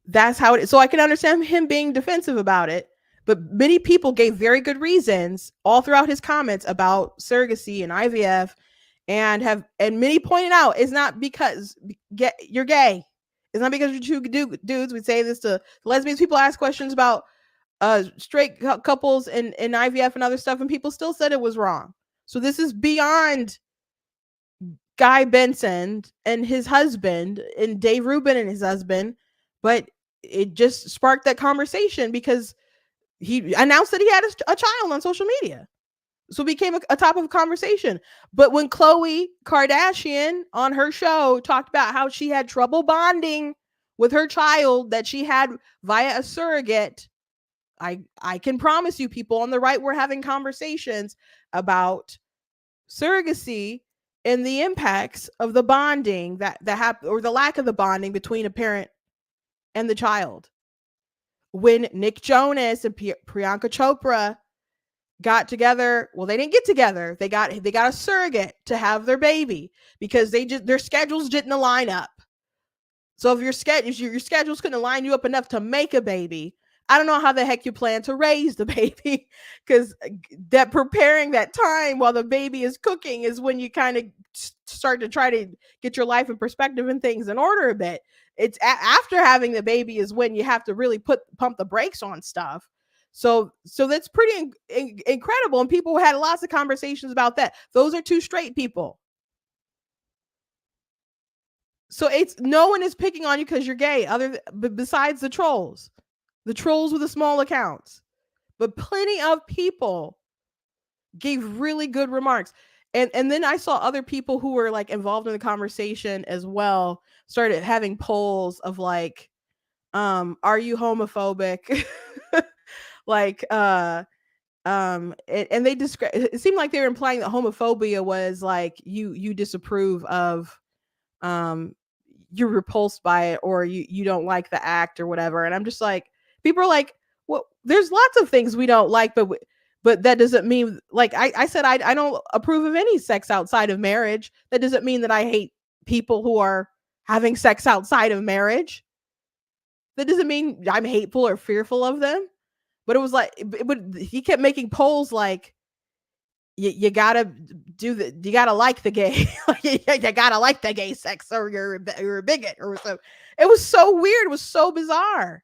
That's how it is. So I can understand him being defensive about it, but many people gave very good reasons all throughout his comments about surrogacy and IVF, and many pointed out it's not because you're gay. It's not because you're two dudes. We say this to lesbians. People ask questions about straight couples and IVF and other stuff, and people still said it was wrong. So this is beyond Guy Benson and his husband and Dave Rubin and his husband, but it just sparked that conversation because he announced that he had a child on social media. So it became a topic of conversation. But when Khloe Kardashian on her show talked about how she had trouble bonding with her child that she had via a surrogate, I can promise you, people on the right were having conversations about surrogacy and the impacts of the bonding that happen, or the lack of the bonding between a parent and the child. When Nick Jonas and Priyanka Chopra got together, well, they didn't get together. They got a surrogate to have their baby because their schedules didn't align up. So if your schedules couldn't align you up enough to make a baby, I don't know how the heck you plan to raise the baby, because that preparing that time while the baby is cooking is when you kind of start to try to get your life in perspective and things in order a bit. It's after having the baby is when you have to really pump the brakes on stuff. So that's pretty incredible, and people had lots of conversations about that. Those are two straight people. So it's no one is picking on you because you're gay, besides the trolls with the small accounts. But plenty of people gave really good remarks. And then I saw other people who were like involved in the conversation as well started having polls of like, are you homophobic? Like and they describe, it seemed like they were implying that homophobia was like you disapprove of, you're repulsed by it, or you don't like the act or whatever. And I'm just like, people are like, well, there's lots of things we don't like, but that doesn't mean, like I said, I don't approve of any sex outside of marriage. That doesn't mean that I hate people who are having sex outside of marriage. That doesn't mean I'm hateful or fearful of them. But it was like, but he kept making polls like, you gotta you gotta like the gay, you gotta like the gay sex, or you're a bigot or so. It was so weird. It was so bizarre.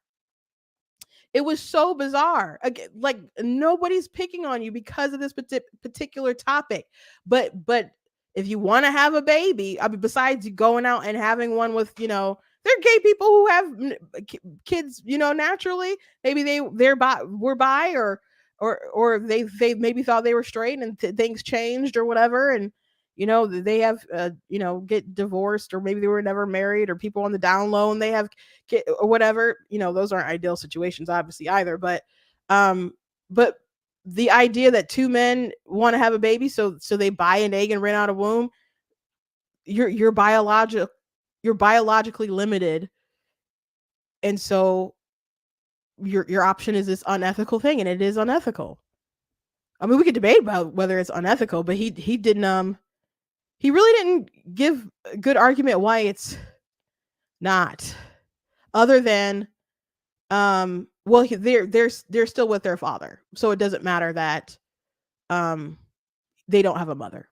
It was so bizarre. Again, like nobody's picking on you because of this particular topic. But if you want to have a baby, I mean, besides you going out and having one with, there are gay people who have kids, naturally. Maybe were bi, or they maybe thought they were straight and things changed or whatever, and they have get divorced, or maybe they were never married, or people on the down low and they have or whatever. Those aren't ideal situations obviously either, but the idea that two men want to have a baby, so they buy an egg and rent out a womb, you're biologically limited, and so your option is this unethical thing, and it is unethical. I mean, we could debate about whether it's unethical, but he didn't he really didn't give a good argument why it's not, other than well, they're still with their father, so it doesn't matter that they don't have a mother.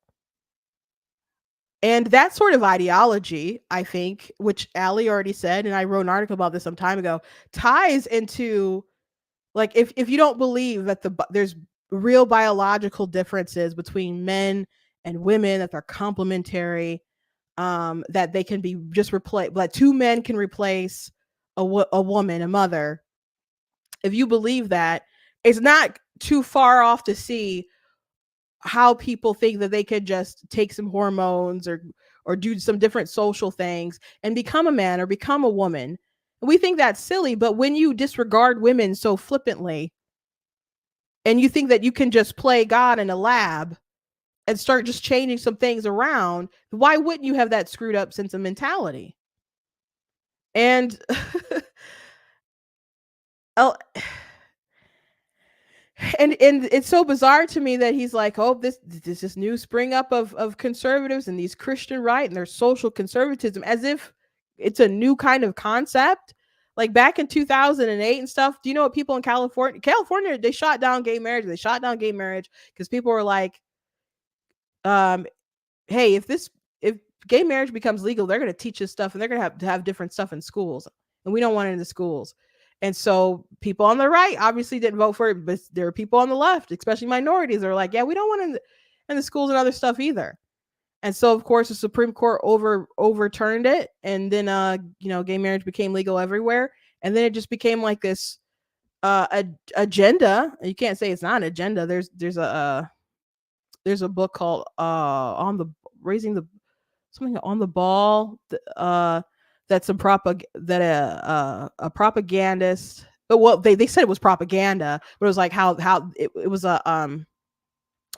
And that sort of ideology, I think, which Allie already said, and I wrote an article about this some time ago, ties into, like, if you don't believe that there's real biological differences between men and women, that they're complementary, that they can be just replaced, like two men can replace a woman, a mother. If you believe that, it's not too far off to see how people think that they could just take some hormones or do some different social things and become a man or become a woman. We think that's silly, but when you disregard women so flippantly and you think that you can just play God in a lab and start just changing some things around, why wouldn't you have that screwed up sense of mentality? And oh, and it's so bizarre to me that he's like, oh, this new spring up of conservatives and these Christian right and their social conservatism, as if it's a new kind of concept. Like back in 2008 and stuff. Do you know what people in California, they shot down gay marriage. They shot down gay marriage because people were like, um, hey, if gay marriage becomes legal, they're going to teach this stuff and they're going to have different stuff in schools, and we don't want it in the schools. And so people on the right obviously didn't vote for it, but there are people on the left, especially minorities, that are like, yeah, we don't want it in the schools and other stuff either. And so of course the Supreme Court overturned it, and then gay marriage became legal everywhere, and then it just became like this agenda. You can't say it's not an agenda. There's a book called on the raising the something on the ball, that's a propagandist, but well, they said it was propaganda, but it was like how it was a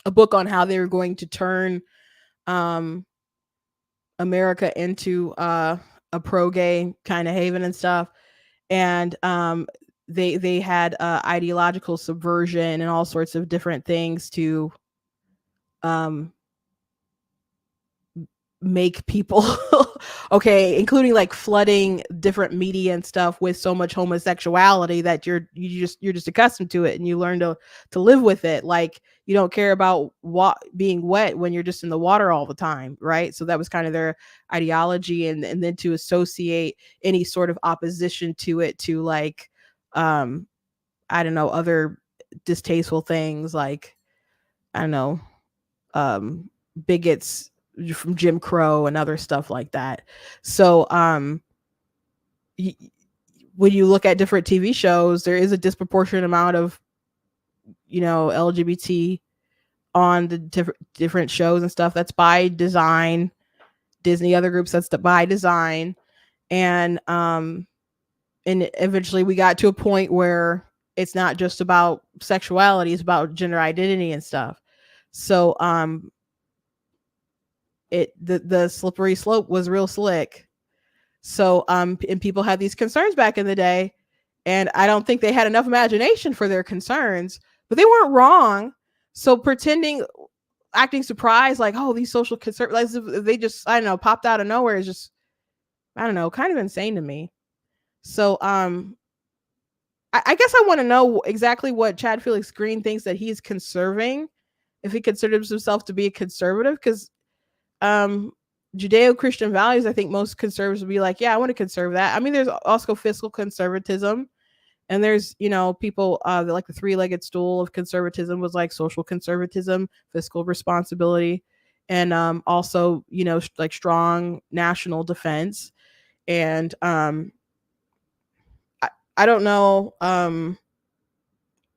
book on how they were going to turn um America into a pro gay kind of haven and stuff. And they had ideological subversion and all sorts of different things to um make people okay, including like flooding different media and stuff with so much homosexuality that you're just accustomed to it, and you learn to live with it. Like you don't care about what being wet when you're just in the water all the time, right? So that was kind of their ideology, and then to associate any sort of opposition to it to like I don't know, other distasteful things like I don't know, bigots from Jim Crow and other stuff like that. So y- when you look at different TV shows, there is a disproportionate amount of LGBT on the different shows and stuff. That's by design. Disney, other groups, that's by design. And eventually we got to a point where it's not just about sexuality, it's about gender identity and stuff. So the slippery slope was real slick. So and people had these concerns back in the day, and I don't think they had enough imagination for their concerns, but they weren't wrong. So acting surprised, like, oh, these social conservatives, they just, I don't know, popped out of nowhere, is just, I don't know, kind of insane to me. So I guess I want to know exactly what Chad Felix Green thinks that he's conserving, if he considers himself to be a conservative, because um Judeo-Christian values, I think most conservatives would be like, yeah, I want to conserve that. I mean, there's also fiscal conservatism, and there's people like the three-legged stool of conservatism was like social conservatism, fiscal responsibility, and also like strong national defense. And I don't know,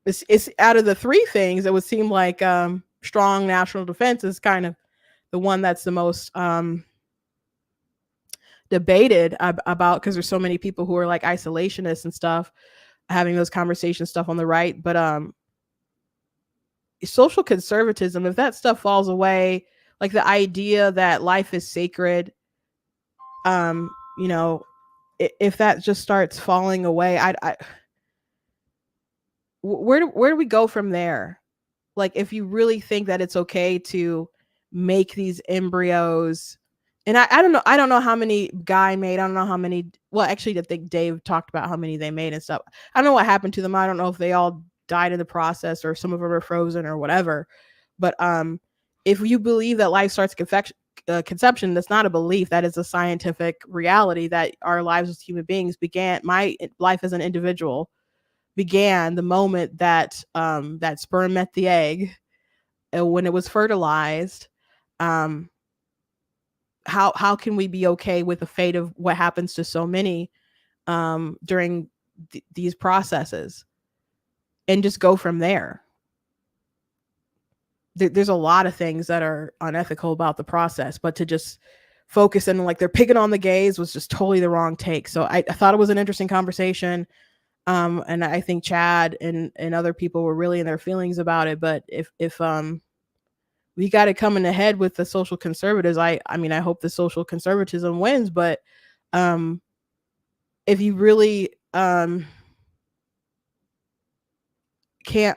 it's out of the three things, it would seem like strong national defense is kind of the one that's the most debated about, because there's so many people who are like isolationists and stuff having those conversations stuff on the right. But social conservatism, if that stuff falls away, like the idea that life is sacred, um you know if that just starts falling away, where do we go from there? Like, if you really think that it's okay to make these embryos, and I don't know how many Guy made, I don't know how many, well, actually I think Dave talked about how many they made and stuff. I don't know what happened to them. I don't know if they all died in the process or some of them are frozen or whatever. But if you believe that life starts conception, that's not a belief, that is a scientific reality, that our lives as human beings began, my life as an individual began the moment that that sperm met the egg, when it was fertilized. um how can we be okay with the fate of what happens to so many during these processes? and just go from there. There's a lot of things that are unethical about the process, but to just focus and like they're picking on the gays was just totally the wrong take. So I thought it was an interesting conversation. And I think Chad and other people were really in their feelings about it. But if we got it coming ahead with the social conservatives, I mean I hope the social conservatism wins. But um, if you really can't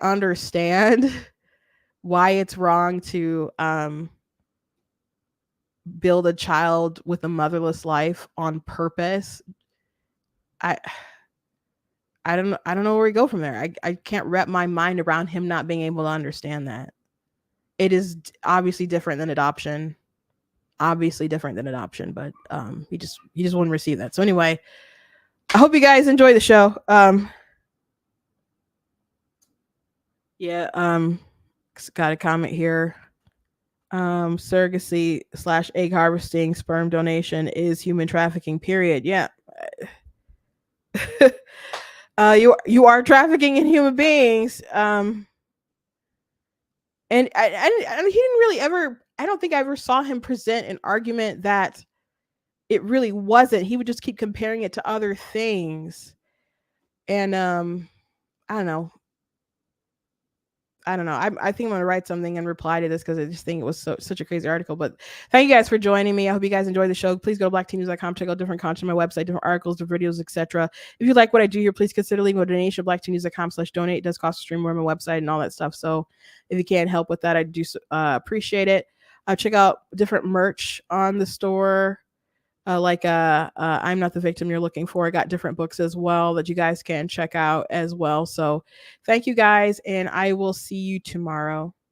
understand why it's wrong to build a child with a motherless life on purpose, I I don't know where we go from there. I can't wrap my mind around him not being able to understand that. It is obviously different than adoption. Obviously different than adoption, but he just wouldn't receive that. So anyway, I hope you guys enjoy the show. Yeah, got a comment here. Surrogacy / egg harvesting, sperm donation is human trafficking, period. Yeah. You are trafficking in human beings. And he didn't really ever, I don't think I ever saw him present an argument that it really wasn't. He would just keep comparing it to other things. And I don't know. I think I'm gonna write something and reply to this because I just think it was such a crazy article. But thank you guys for joining me. I hope you guys enjoy the show. Please go to blackteennews.com, check out different content on my website, different articles, different videos, etc. If you like what I do here, please consider leaving a donation at blackteennews.com/donate. It does cost to stream more on my website and all that stuff. So if you can help with that, I do appreciate it. Check out different merch on the store. Like I'm Not the Victim You're Looking For. I got different books as well that you guys can check out as well. So thank you guys, and I will see you tomorrow.